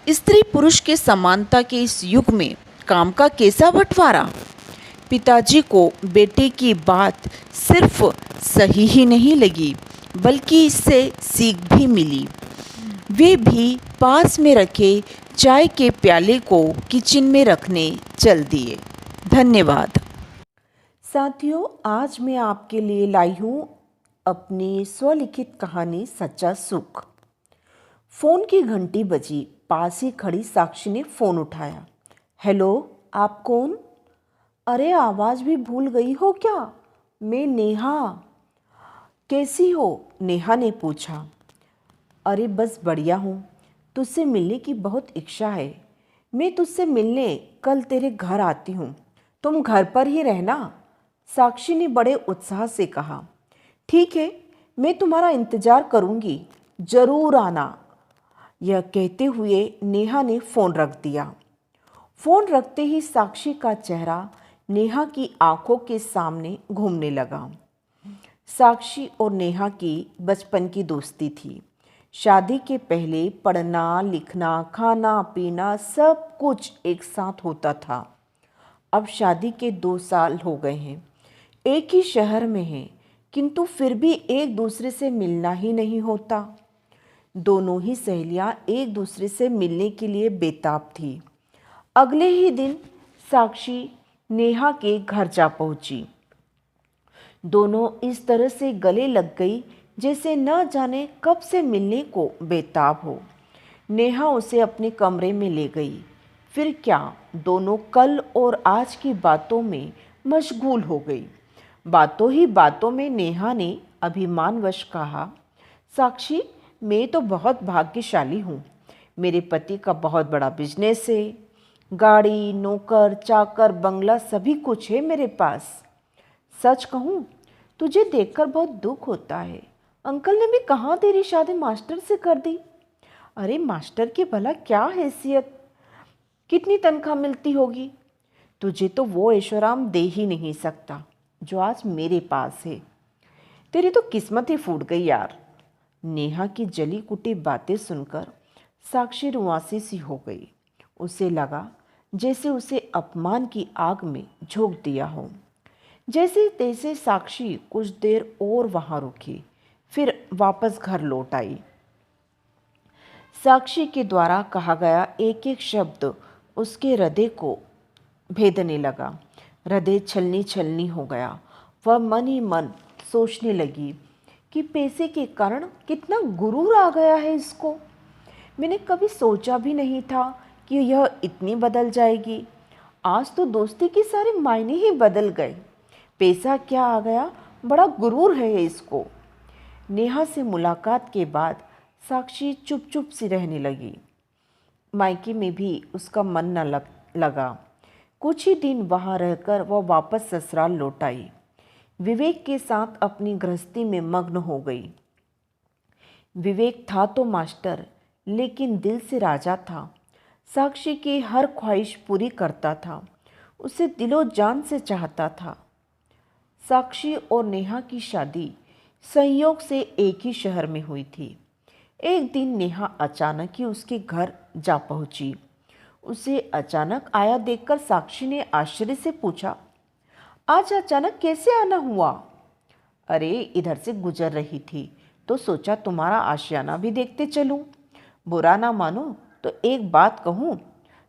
स्त्री पुरुष के समानता के इस युग में काम का कैसा बंटवारा? पिताजी को बेटे की बात सिर्फ सही ही नहीं लगी, बल्कि इससे सीख भी मिली। वे भी पास में रखे चाय के प्याले को किचन में रखने चल दिए। धन्यवाद। साथियों, आज मैं आपके लिए लाई हूँ अपनी स्वलिखित कहानी सच्चा सुख। फ़ोन की घंटी बजी। पास ही खड़ी साक्षी ने फ़ोन उठाया। हेलो, आप कौन? अरे, आवाज़ भी भूल गई हो क्या? मैं नेहा। कैसी हो? नेहा ने पूछा। अरे बस बढ़िया हूँ, तुझसे मिलने की बहुत इच्छा है। मैं तुझसे मिलने कल तेरे घर आती हूँ, तुम घर पर ही रहना। साक्षी ने बड़े उत्साह से कहा। ठीक है, मैं तुम्हारा इंतज़ार करूँगी, ज़रूर आना। यह कहते हुए नेहा ने फ़ोन रख दिया। फ़ोन रखते ही साक्षी का चेहरा नेहा की आंखों के सामने घूमने लगा। साक्षी और नेहा की बचपन की दोस्ती थी। शादी के पहले पढ़ना लिखना खाना पीना सब कुछ एक साथ होता था। अब शादी के 2 साल हो गए हैं, एक ही शहर में हैं, किंतु फिर भी एक दूसरे से मिलना ही नहीं होता। दोनों ही सहेलियां एक दूसरे से मिलने के लिए बेताब थी। अगले ही दिन साक्षी नेहा के घर जा पहुंची। दोनों इस तरह से गले लग गई जैसे न जाने कब से मिलने को बेताब हो। नेहा उसे अपने कमरे में ले गई। फिर क्या, दोनों कल और आज की बातों में मशगूल हो गई। बातों ही बातों में नेहा ने अभिमानवश कहा, साक्षी, मैं तो बहुत भाग्यशाली हूँ। मेरे पति का बहुत बड़ा बिजनेस है, गाड़ी नौकर चाकर बंगला सभी कुछ है मेरे पास। सच कहूँ, तुझे देखकर बहुत दुख होता है। अंकल ने भी कहाँ तेरी शादी मास्टर से कर दी। अरे मास्टर की भला क्या हैसियत, कितनी तनख्वाह मिलती होगी? तुझे तो वो ऐशोराम दे ही नहीं सकता जो आज मेरे पास है। तेरी तो किस्मत ही फूट गई यार। नेहा की जली कुटी बातें सुनकर साक्षी रुआंसी सी हो गई। उसे लगा जैसे उसे अपमान की आग में झोंक दिया हो। जैसे तैसे साक्षी कुछ देर और वहां रुकी, फिर वापस घर लौट आई। साक्षी के द्वारा कहा गया एक एक शब्द उसके हृदय को भेदने लगा। हृदय छलनी छलनी हो गया। वह मन ही मन सोचने लगी कि पैसे के कारण कितना गुरूर आ गया है इसको। मैंने कभी सोचा भी नहीं था कि यह इतनी बदल जाएगी। आज तो दोस्ती के सारे मायने ही बदल गए। पैसा क्या आ गया, बड़ा गुरूर है इसको। नेहा से मुलाकात के बाद साक्षी चुप चुप सी रहने लगी। मायके में भी उसका मन न लगा। कुछ ही दिन वहाँ रहकर वह वापस ससुराल लौट आई। विवेक के साथ अपनी गृहस्थी में मग्न हो गई। विवेक था तो मास्टर, लेकिन दिल से राजा था। साक्षी की हर ख्वाहिश पूरी करता था, उसे दिलो जान से चाहता था। साक्षी और नेहा की शादी संयोग से एक ही शहर में हुई थी। एक दिन नेहा अचानक ही उसके घर जा पहुंची। उसे अचानक आया देखकर साक्षी ने आश्चर्य से पूछा, आज अचानक कैसे आना हुआ? अरे इधर से गुजर रही थी तो सोचा तुम्हारा आशियाना भी देखते चलूं। बुरा ना मानो तो एक बात कहूं,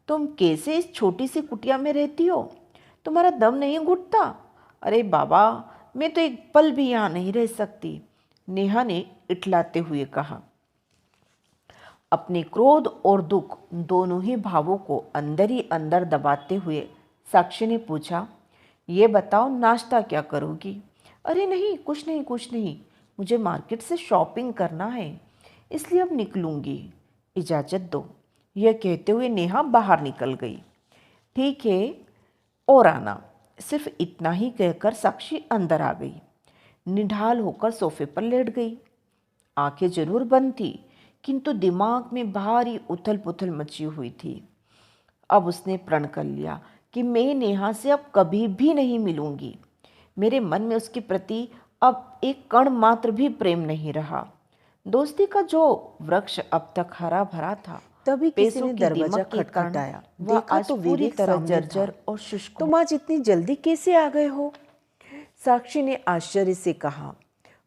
तुम कैसे इस छोटी सी कुटिया में रहती हो? तुम्हारा दम नहीं घुटता? अरे बाबा, मैं तो एक पल भी यहाँ नहीं रह सकती, नेहा ने इटलाते हुए कहा। अपने क्रोध और दुख दोनों ही भावों को अंदर ही अंदर दबाते हुए साक्षी ने पूछा, ये बताओ नाश्ता क्या करोगी? अरे नहीं, कुछ नहीं, मुझे मार्केट से शॉपिंग करना है, इसलिए अब निकलूंगी। इजाज़त दो। यह कहते हुए नेहा बाहर निकल गई। ठीक है, और आना। सिर्फ इतना ही कहकर साक्षी अंदर आ गई। निढाल होकर सोफे पर लेट गई। आंखें जरूर बंद थी, किंतु दिमाग में भारी उथल पुथल मची हुई थी। अब उसने प्रण कर लिया कि मैं नेहा से अब कभी भी नहीं मिलूंगी। मेरे मन में उसके प्रति अब एक कण मात्र भी प्रेम नहीं रहा। दोस्ती का जो वृक्ष अब तक हरा भरा था, तभी किसी पैसों ने की दरवाजा दीमक के कारण खटखटाया। वह देखा आज तो पूरी विवेक तरह सामने जर्जर था। और शुष्क तुम आज इतनी जल्दी कैसे आ गए हो? साक्षी ने आश्चर्य से कहा।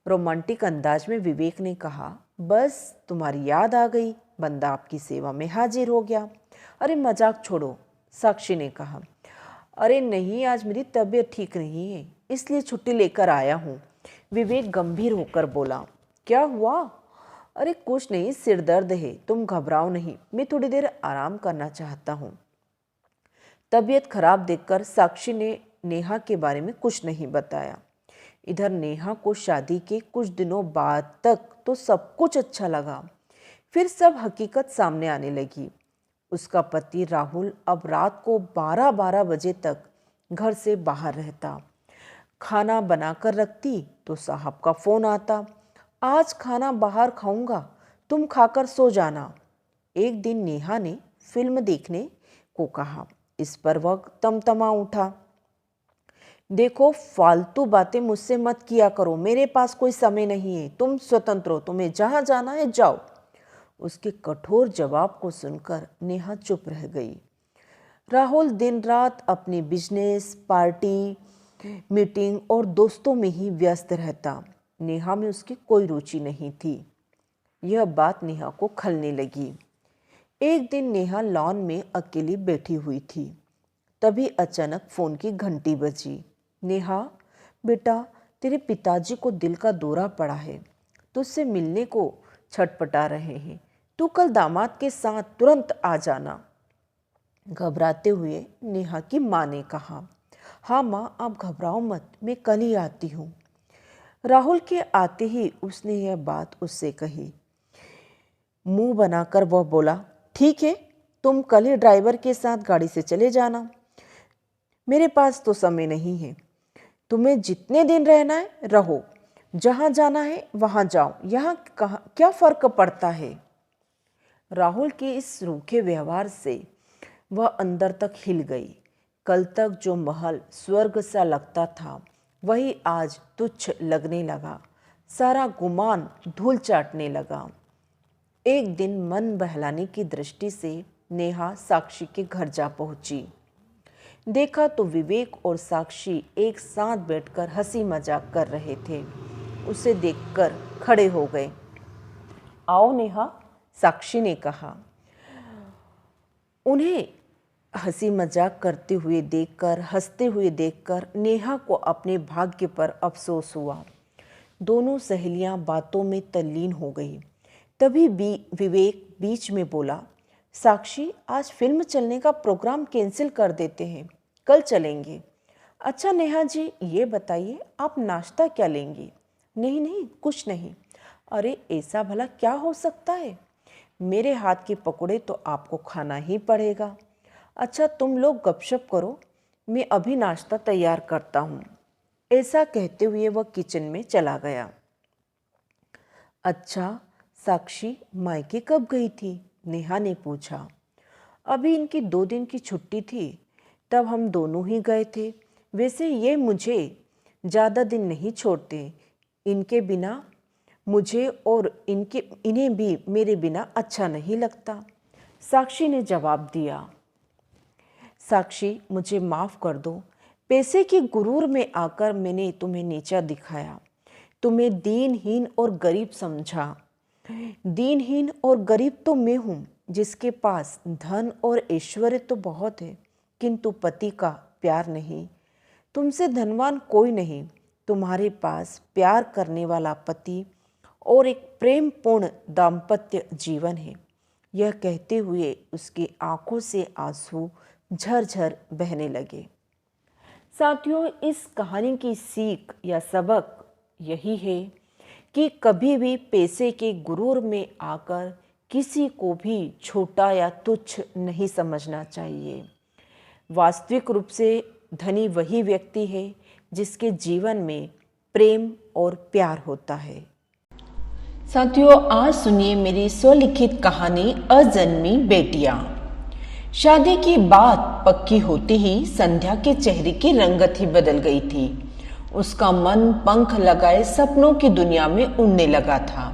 रोमांटिक अंदाज में विवेक ने कहा, बस तुम्हारी याद आ गई, बंदा आपकी सेवा में हाजिर हो गया। अरे मजाक छोड़ो, साक्षी ने कहा। अरे नहीं, आज मेरी तबीयत ठीक नहीं है, इसलिए छुट्टी लेकर आया हूँ। विवेक गंभीर होकर बोला। क्या हुआ? अरे कुछ नहीं, सिर दर्द है, तुम घबराओ नहीं, मैं थोड़ी देर आराम करना चाहता हूँ। तबीयत खराब देखकर साक्षी ने नेहा के बारे में कुछ नहीं बताया। इधर नेहा को शादी के कुछ दिनों बाद तक तो सब कुछ अच्छा लगा, फिर सब हकीकत सामने आने लगी। उसका पति राहुल अब रात को 12-12 बजे तक घर से बाहर रहता। खाना बनाकर रखती तो साहब का फोन आता, आज खाना बाहर खाऊंगा, तुम खाकर सो जाना। एक दिन नेहा ने फिल्म देखने को कहा, इस पर वह तमतमा उठा। देखो, फालतू बातें मुझसे मत किया करो, मेरे पास कोई समय नहीं है, तुम स्वतंत्र हो, तुम्हें जहां जाना है जाओ। उसके कठोर जवाब को सुनकर नेहा चुप रह गई। राहुल दिन रात अपने बिजनेस, पार्टी, मीटिंग और दोस्तों में ही व्यस्त रहता। नेहा में उसकी कोई रुचि नहीं थी। यह बात नेहा को खलने लगी। एक दिन नेहा लॉन में अकेली बैठी हुई थी, तभी अचानक फोन की घंटी बजी। नेहा, बेटा, तेरे पिताजी को दिल का दौरा पड़ा है, तुझसे मिलने को छटपटा रहे हैं, तू कल दामाद के साथ तुरंत आ जाना। घबराते हुए नेहा की माँ ने कहा, हाँ माँ, आप घबराओ मत, मैं कल ही आती हूँ। राहुल के आते ही उसने यह बात उससे कही। मुंह बनाकर वह बोला, ठीक है, तुम कल ही ड्राइवर के साथ गाड़ी से चले जाना, मेरे पास तो समय नहीं है। तुम्हें जितने दिन रहना है रहो, जहां जाना है वहां जाओ, यहाँ क्या फर्क पड़ता है। राहुल के इस रूखे व्यवहार से वह अंदर तक हिल गई। कल तक जो महल स्वर्ग सा लगता था, वही आज तुच्छ लगने लगा। सारा गुमान धूल चाटने लगा। एक दिन मन बहलाने की दृष्टि से नेहा साक्षी के घर जा पहुंची। देखा तो विवेक और साक्षी एक साथ बैठकर हंसी मजाक कर रहे थे। उसे देखकर खड़े हो गए। आओ नेहा, साक्षी ने कहा। उन्हें हंसी मजाक करते हुए देखकर, हंसते हुए देखकर नेहा को अपने भाग्य पर अफसोस हुआ। दोनों सहेलियां बातों में तल्लीन हो गई। तभी विवेक बीच में बोला, साक्षी, आज फिल्म चलने का प्रोग्राम कैंसिल कर देते हैं, कल चलेंगे। अच्छा नेहा जी, ये बताइए आप नाश्ता क्या लेंगी? नहीं नहीं, कुछ नहीं। अरे ऐसा भला क्या हो सकता है, मेरे हाथ के पकौड़े तो आपको खाना ही पड़ेगा। अच्छा तुम लोग गपशप करो, मैं अभी नाश्ता तैयार करता हूँ। ऐसा कहते हुए वह किचन में चला गया। अच्छा साक्षी, मायके कब गई थी? नेहा ने पूछा। अभी इनकी 2 दिन की छुट्टी थी, तब हम दोनों ही गए थे। वैसे ये मुझे ज़्यादा दिन नहीं छोड़ते, इनके बिना मुझे और इन्हें भी मेरे बिना अच्छा नहीं लगता, साक्षी ने जवाब दिया। साक्षी, मुझे माफ़ कर दो, पैसे के गुरूर में आकर मैंने तुम्हें नीचा दिखाया, तुम्हें दीनहीन और गरीब समझा। दीनहीन और गरीब तो मैं हूँ, जिसके पास धन और ऐश्वर्य तो बहुत है, किंतु पति का प्यार नहीं। तुमसे धनवान कोई नहीं, तुम्हारे पास प्यार करने वाला पति और एक प्रेमपूर्ण दाम्पत्य जीवन है। यह कहते हुए उसकी आंखों से आंसू झरझर बहने लगे। साथियों, इस कहानी की सीख या सबक यही है कि कभी भी पैसे के गुरूर में आकर किसी को भी छोटा या तुच्छ नहीं समझना चाहिए। वास्तविक रूप से धनी वही व्यक्ति है जिसके जीवन में प्रेम और प्यार होता है। साथियों, आज सुनिए मेरी स्वलिखित कहानी अजन्मी बेटियां। शादी की बात पक्की होती ही संध्या के चेहरे की रंगत ही बदल गई थी। उसका मन पंख लगाए सपनों की दुनिया में उड़ने लगा था।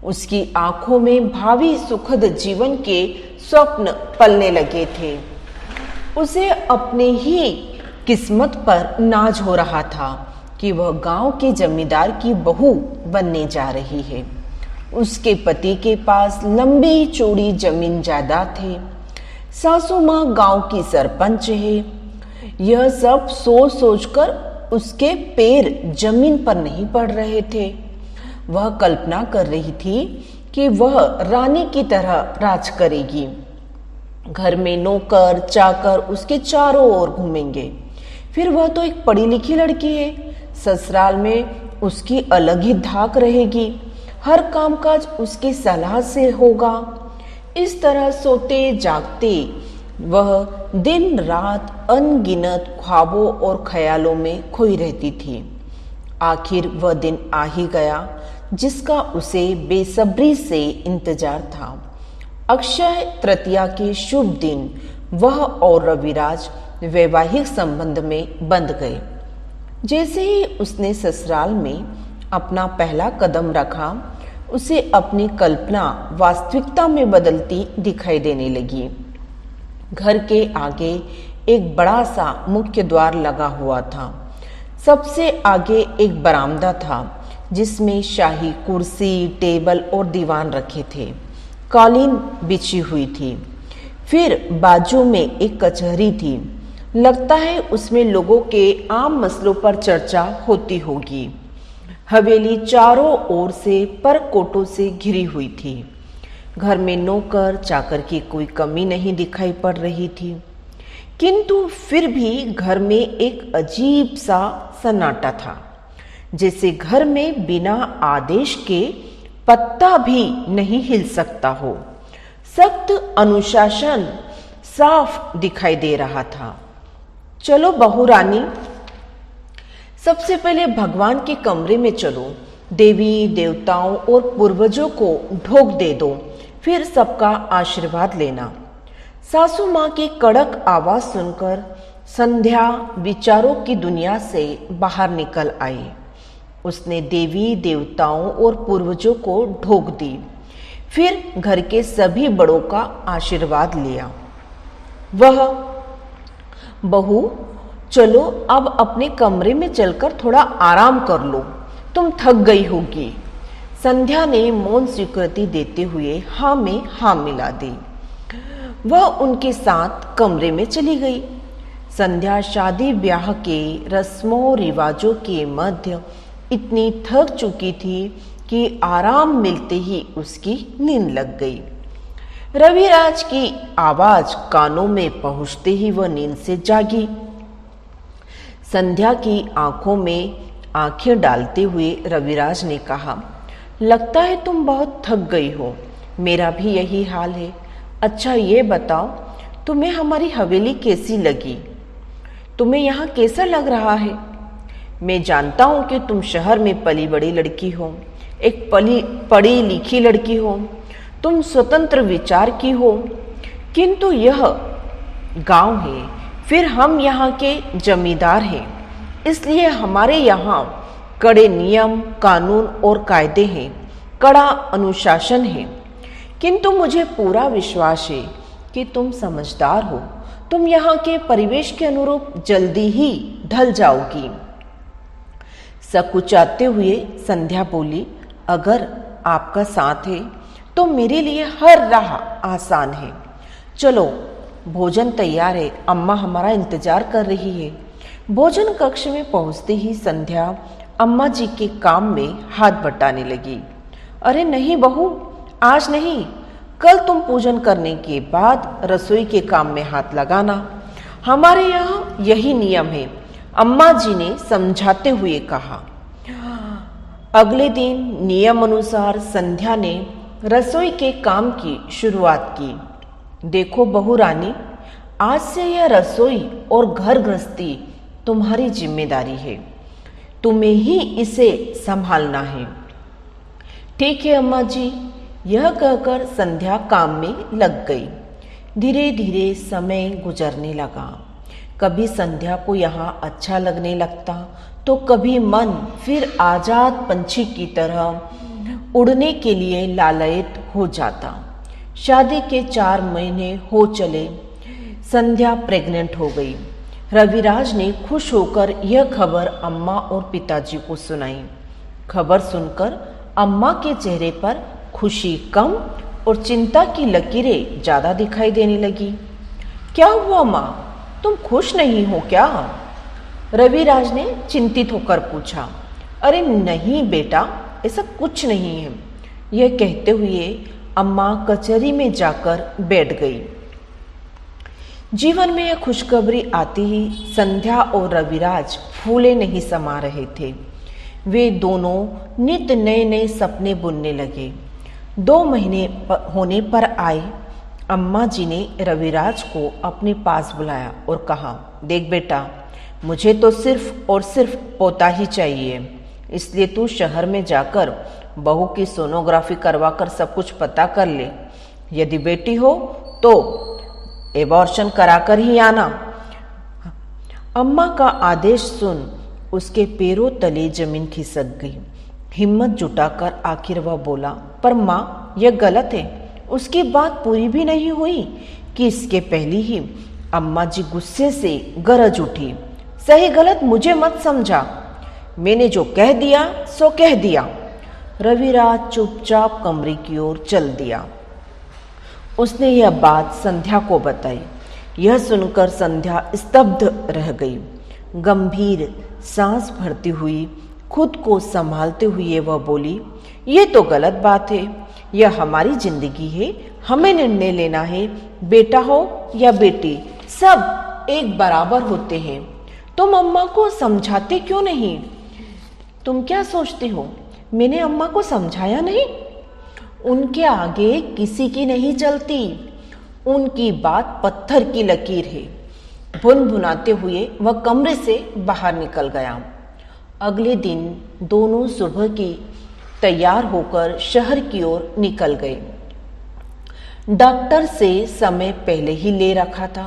उसकी आंखों में भावी सुखद जीवन के स्वप्न पलने लगे थे। उसे अपने ही किस्मत पर नाज हो रहा था कि वह गांव के जमींदार की बहू बनने जा रही है। उसके पति के पास लंबी चौड़ी जमीन जायदाद है। सासू माँ गांव की सरपंच है। यह सब सोच सोचकर उसके पैर जमीन पर नहीं पड़ रहे थे। वह कल्पना कर रही थी कि वह रानी की तरह राज करेगी। घर में नौकर चाकर उसके चारों ओर घूमेंगे। फिर वह तो एक पढ़ी लिखी लड़की है। ससुराल में उसकी अलग ही धाक रहेगी। हर कामकाज उसकी सलाह से होगा। इस तरह सोते जागते वह दिन रात अनगिनत ख्वाबों और ख्यालों में खोई रहती थी। आखिर वह दिन आ ही गया जिसका उसे बेसब्री से इंतजार था। अक्षय तृतीया के शुभ दिन वह और रविराज वैवाहिक संबंध में बंध गए। जैसे ही उसने ससुराल में अपना पहला कदम रखा, उसे अपनी कल्पना वास्तविकता में बदलती दिखाई देने लगी। घर के आगे एक बड़ा सा मुख्य द्वार लगा हुआ था। सबसे आगे एक बरामदा था जिसमें शाही कुर्सी, टेबल और दीवान रखे थे। कालीन बिछी हुई थी। फिर बाजू में एक कचहरी थी। लगता है उसमें लोगों के आम मसलों पर चर्चा होती होगी। हवेली चारों ओर से परकोटों से घिरी हुई थी। घर में नौकर चाकर की कोई कमी नहीं दिखाई पड़ रही थी, किंतु फिर भी घर में एक अजीब सा सन्नाटा था, जैसे घर में बिना आदेश के पत्ता भी नहीं हिल सकता हो। सख्त अनुशासन साफ दिखाई दे रहा था। चलो बहू रानी, सबसे पहले भगवान के कमरे में चलो, देवी देवताओं और पूर्वजों को ढोक दे दो, फिर सबका आशीर्वाद लेना। सासू माँ की कड़क आवाज सुनकर संध्या विचारों की दुनिया से बाहर निकल आई। उसने देवी देवताओं और पूर्वजों को ढोक दी, फिर घर के सभी बड़ों का आशीर्वाद लिया। वह बहू, चलो अब अपने कमरे में चलकर थोड़ा आराम कर लो, तुम थक गई होगी। संध्या ने मौन स्वीकृति देते हुए हाँ में हाँ मिला दी। वह उनके साथ कमरे में चली गई। संध्या शादी ब्याह के रस्मों रिवाजों के मध्य इतनी थक चुकी थी कि आराम मिलते ही उसकी नींद लग गई। रविराज की आवाज कानों में पहुंचते ही वह नींद से जागी। संध्या की आंखों में आंखें डालते हुए रविराज ने कहा, लगता है तुम बहुत थक गई हो। मेरा भी यही हाल है। अच्छा ये बताओ, तुम्हें हमारी हवेली कैसी लगी? तुम्हें यहाँ कैसा लग रहा है? मैं जानता हूँ कि तुम शहर में पली बड़ी लड़की हो, एक पढ़ी लिखी लड़की हो, तुम स्वतंत्र विचार की हो, किंतु यह गांव है। फिर हम यहाँ के जमींदार हैं, इसलिए हमारे यहाँ कड़े नियम कानून और कायदे हैं, कड़ा अनुशासन है। किंतु मुझे पूरा विश्वास है कि तुम समझदार हो। तुम यहाँ के परिवेश के अनुरूप जल्दी ही ढल जाओगी। सकुचाते हुए संध्या बोली, अगर आपका साथ है तो मेरे लिए हर राह आसान है। चलो भोजन तैयार है, अम्मा हमारा इंतजार कर रही है। भोजन कक्ष में पहुंचते ही संध्या अम्मा जी के काम में हाथ बटाने लगी। अरे नहीं बहू, आज नहीं, कल तुम पूजन करने के बाद रसोई के काम में हाथ लगाना। हमारे यहाँ यही नियम है, अम्मा जी ने समझाते हुए कहा। अगले दिन नियम अनुसार संध्या ने रसोई के काम की शुरुआत की। देखो बहू रानी, आज से यह रसोई और घर गृहस्थी तुम्हारी जिम्मेदारी है, तुम्हें ही इसे संभालना है। ठीक है अम्मा जी, यह कहकर संध्या काम में लग गई। धीरे धीरे समय गुजरने लगा। कभी संध्या को यहाँ अच्छा लगने लगता तो कभी मन फिर आजाद पंछी की तरह उड़ने के लिए लालायित हो जाता। शादी के 4 महीने हो चले, संध्या प्रेग्नेंट हो गई। रविराज ने खुश होकर यह खबर अम्मा और पिताजी को सुनाई। खबर सुनकर अम्मा के चेहरे पर खुशी कम और चिंता की लकीरें ज्यादा दिखाई देने लगी। क्या हुआ माँ, तुम खुश नहीं हो क्या? रविराज ने चिंतित होकर पूछा। अरे नहीं बेटा, ऐसा कुछ नहीं है। यह कहते हुए अम्मा कचहरी में जाकर बैठ गई। जीवन में यह खुशखबरी आती ही संध्या और रविराज फूले नहीं समा रहे थे। वे दोनों नित नए नए सपने बुनने लगे। 2 महीने होने पर आए अम्मा जी ने रविराज को अपने पास बुलाया और कहा, देख बेटा, मुझे तो सिर्फ और सिर्फ पोता ही चाहिए, इसलिए तू शहर में जाकर बहू की सोनोग्राफी करवा कर सब कुछ पता कर ले। यदि बेटी हो तो एबॉर्शन कराकर ही आना। अम्मा का आदेश सुन उसके पैरों तले जमीन खिसक गई। हिम्मत जुटाकर आखिर वह बोला, पर माँ यह गलत है। उसकी बात पूरी भी नहीं हुई कि इसके पहले ही अम्मा जी गुस्से से गरज उठी। सही गलत मुझे मत समझा, मैंने जो कह दिया सो कह दिया। रविराज चुपचाप कमरे की ओर चल दिया। उसने यह बात संध्या को बताई। यह सुनकर संध्या स्तब्ध रह गई। गंभीर सांस भरती हुई खुद को संभालते हुए वह बोली, ये तो गलत बात है। यह हमारी जिंदगी है, हमें निर्णय लेना है। बेटा हो या बेटी, सब एक बराबर होते हैं। तुम अम्मा को समझाते क्यों नहीं? तुम क्या सोचते हो, मैंने अम्मा को समझाया नहीं? उनके आगे किसी की नहीं चलती। उनकी बात पत्थर की लकीर है। भुनभुनाते हुए वह कमरे से बाहर निकल गया। अगले दिन दोनों सुबह की तैयार होकर शहर की ओर निकल गए। डॉक्टर से समय पहले ही ले रखा था।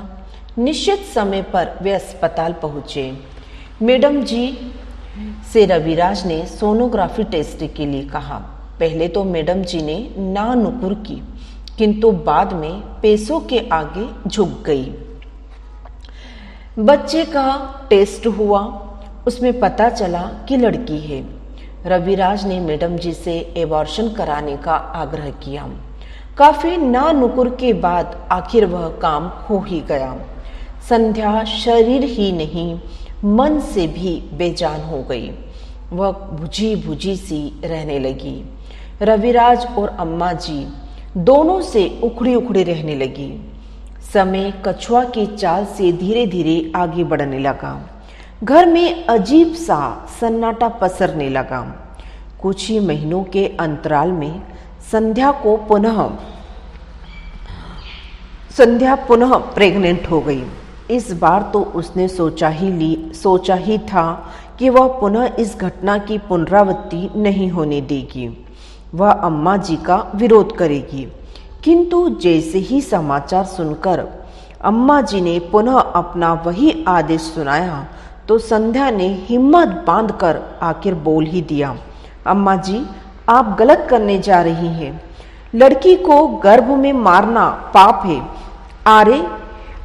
निश्चित समय पर वे अस्पताल पहुंचे। मैडम जी से रविराज ने सोनोग्राफी टेस्ट के लिए कहा। पहले तो मैडम जी ने ना नुकुर की, किंतु बाद में पैसों के आगे झुक गई। बच्चे का टेस्ट हुआ, उसमें पता चला कि लड़की है। रविराज ने मैडम जी से एबॉर्शन कराने का आग्रह किया। काफी ना नुकुर के बाद आखिर वह काम हो ही गया। संध्या शरीर ही नहीं मन से भी बेजान हो गई। वह बुझी बुझी सी रहने लगी। रविराज और अम्मा जी दोनों से उखड़ी उखड़ी रहने लगी। समय कछुआ की चाल से धीरे धीरे आगे बढ़ने लगा। घर में अजीब सा सन्नाटा पसरने लगा। कुछ ही महीनों के अंतराल में संध्या पुनः प्रेग्नेंट हो गई। इस बार तो उसने सोचा ही था कि वह पुनः इस घटना की पुनरावृत्ति नहीं होने देगी। वह अम्मा जी का विरोध करेगी। किंतु जैसे ही समाचार सुनकर अम्मा जी ने पुनः अपना वही आदेश सुनाया तो संध्या ने हिम्मत बांधकर आखिर बोल ही दिया, अम्मा जी आप गलत करने जा रही हैं। लड़की को गर्भ में मारना पाप है। अरे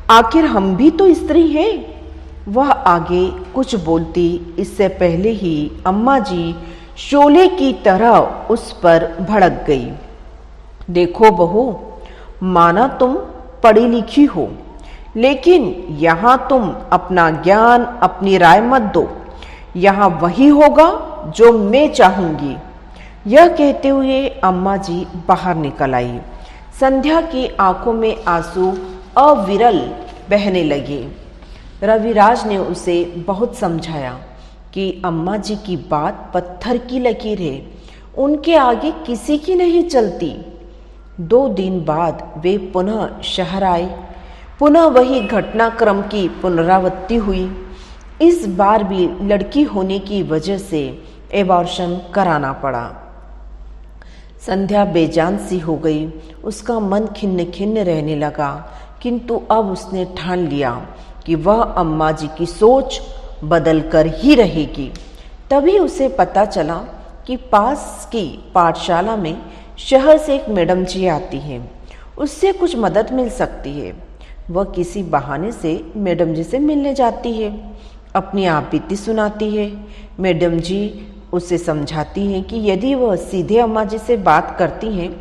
आखिर हम भी तो स्त्री हैं। वह आगे कुछ बोलती इससे पहले ही अम्मा जी शोले की तरह उस पर भड़क गई। देखो बहू, माना तुम पढ़ी लिखी हो, लेकिन यहाँ तुम अपना ज्ञान अपनी राय मत दो। यहाँ वही होगा जो मैं चाहूंगी। यह कहते हुए अम्मा जी बाहर निकल आई। संध्या की आंखों में आंसू अविरल बहने लगे। रविराज ने उसे बहुत समझाया कि अम्मा जी की बात पत्थर की लकीर है, उनके आगे किसी की नहीं चलती। 2 दिन बाद वे पुनः शहर आए। पुनः वही घटनाक्रम की पुनरावृत्ति हुई। इस बार भी लड़की होने की वजह से एबॉर्शन कराना पड़ा। संध्या बेजान सी हो गई। उसका मन खिन्न खिन्न रहने लगा, किंतु अब उसने ठान लिया कि वह अम्मा जी की सोच बदल कर ही रहेगी। तभी उसे पता चला कि पास की पाठशाला में शहर से एक मैडम जी आती हैं, उससे कुछ मदद मिल सकती है। वह किसी बहाने से मैडम जी से मिलने जाती है, अपनी आप बीती सुनाती है। मैडम जी उसे समझाती हैं कि यदि वह सीधे अम्मा जी से बात करती हैं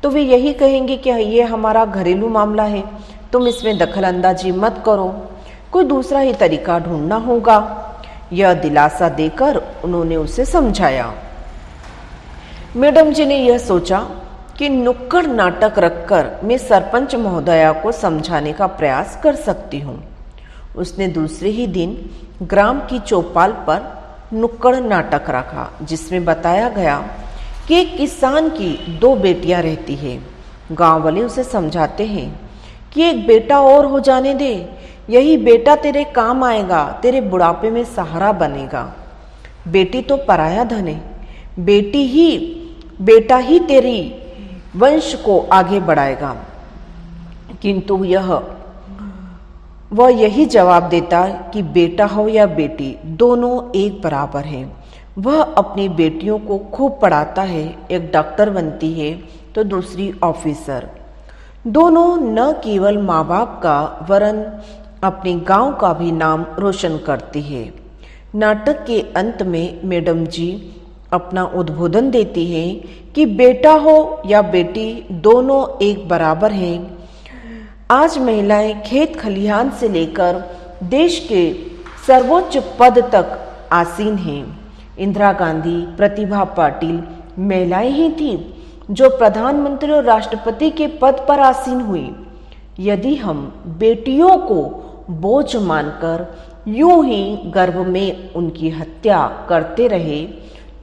तो वे यही कहेंगे कि ये हमारा घरेलू मामला है, तुम इसमें दखल अंदाजी मत करो, कोई दूसरा ही तरीका ढूंढना होगा। यह दिलासा देकर उन्होंने उसे समझाया। मैडम जी ने यह सोचा कि नुक्कड़ नाटक रखकर मैं सरपंच महोदया को समझाने का प्रयास कर सकती हूँ। उसने दूसरे ही दिन ग्राम की चौपाल पर नुक्कड़ नाटक रखा, जिसमें बताया गया कि एक किसान की 2 बेटियां रहती है। गांव वाले उसे समझाते हैं कि एक बेटा और हो जाने दे, यही बेटा तेरे काम आएगा, तेरे बुढ़ापे में सहारा बनेगा। बेटी तो पराया धन है, बेटा ही तेरी वंश को आगे बढ़ाएगा। किंतु वह यही जवाब देता कि बेटा हो या बेटी, दोनों एक बराबर हैं। वह अपनी बेटियों को खूब पढ़ाता है, एक डॉक्टर बनती है तो दूसरी ऑफिसर। दोनों न केवल माँ बाप का वरन अपने गांव का भी नाम रोशन करती है। नाटक के अंत में मैडम जी अपना उद्बोधन देती है कि बेटा हो या बेटी, दोनों एक बराबर हैं। आज महिलाएं खेत खलिहान से लेकर देश के सर्वोच्च पद तक आसीन हैं। इंदिरा गांधी, प्रतिभा पाटिल महिलाएं ही थीं जो प्रधानमंत्री और राष्ट्रपति के पद पर आसीन हुई। यदि हम बेटियों को बोझ मानकर यूं ही गर्भ में उनकी हत्या करते रहे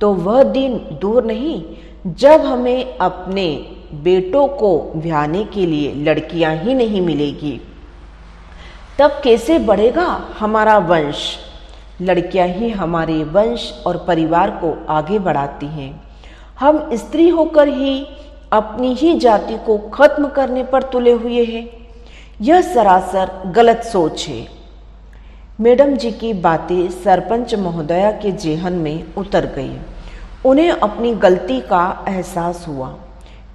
तो वह दिन दूर नहीं जब हमें अपने बेटों को ब्याहने के लिए लड़कियां ही नहीं मिलेगी। तब कैसे बढ़ेगा हमारा वंश? लड़कियां ही हमारे वंश और परिवार को आगे बढ़ाती हैं। हम स्त्री होकर ही अपनी ही जाति को खत्म करने पर तुले हुए हैं। यह सरासर गलत सोच है। मैडम जी की बातें सरपंच महोदया के जेहन में उतर गई। उन्हें अपनी गलती का एहसास हुआ।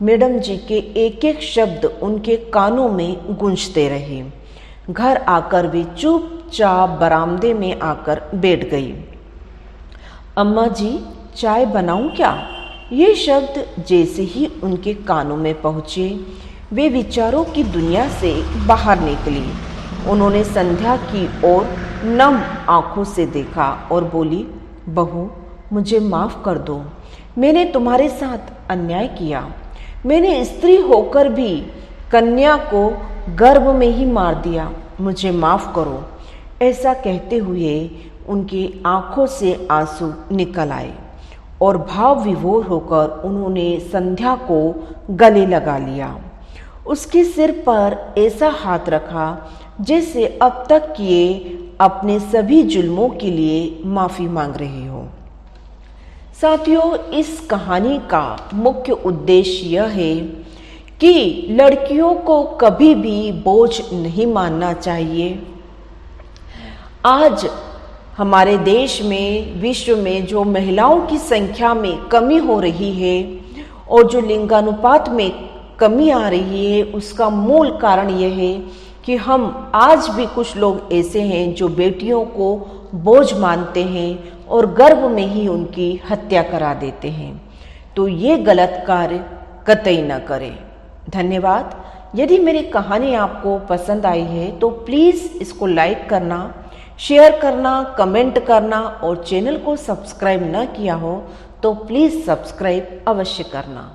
मैडम जी के एक एक शब्द उनके कानों में गूंजते रहे। घर आकर वे चुपचाप बरामदे में आकर बैठ गई। अम्मा जी, चाय बनाऊं क्या? ये शब्द जैसे ही उनके कानों में पहुंचे वे विचारों की दुनिया से बाहर निकली। उन्होंने संध्या की ओर नम आंखों से देखा और बोली, बहू, मुझे माफ कर दो। मैंने तुम्हारे साथ अन्याय किया। मैंने स्त्री होकर भी कन्या को गर्भ में ही मार दिया। मुझे माफ करो। ऐसा कहते हुए उनकी आंखों से आंसू निकल आए और भाव विभोर होकर उन्होंने संध्या को गले लगा लिया। उसके सिर पर ऐसा हाथ रखा जैसे अब तक किए अपने सभी जुल्मों के लिए माफी मांग रहे हो। साथियों, इस कहानी का मुख्य उद्देश्य यह है कि लड़कियों को कभी भी बोझ नहीं मानना चाहिए। आज हमारे देश में, विश्व में जो महिलाओं की संख्या में कमी हो रही है और जो लिंगानुपात में कमी आ रही है, उसका मूल कारण यह है कि हम आज भी कुछ लोग ऐसे हैं जो बेटियों को बोझ मानते हैं और गर्भ में ही उनकी हत्या करा देते हैं। तो ये गलत कार्य कतई न करें। धन्यवाद। यदि मेरी कहानी आपको पसंद आई है तो प्लीज़ इसको लाइक करना, शेयर करना, कमेंट करना और चैनल को सब्सक्राइब न किया हो तो प्लीज़ सब्सक्राइब अवश्य करना।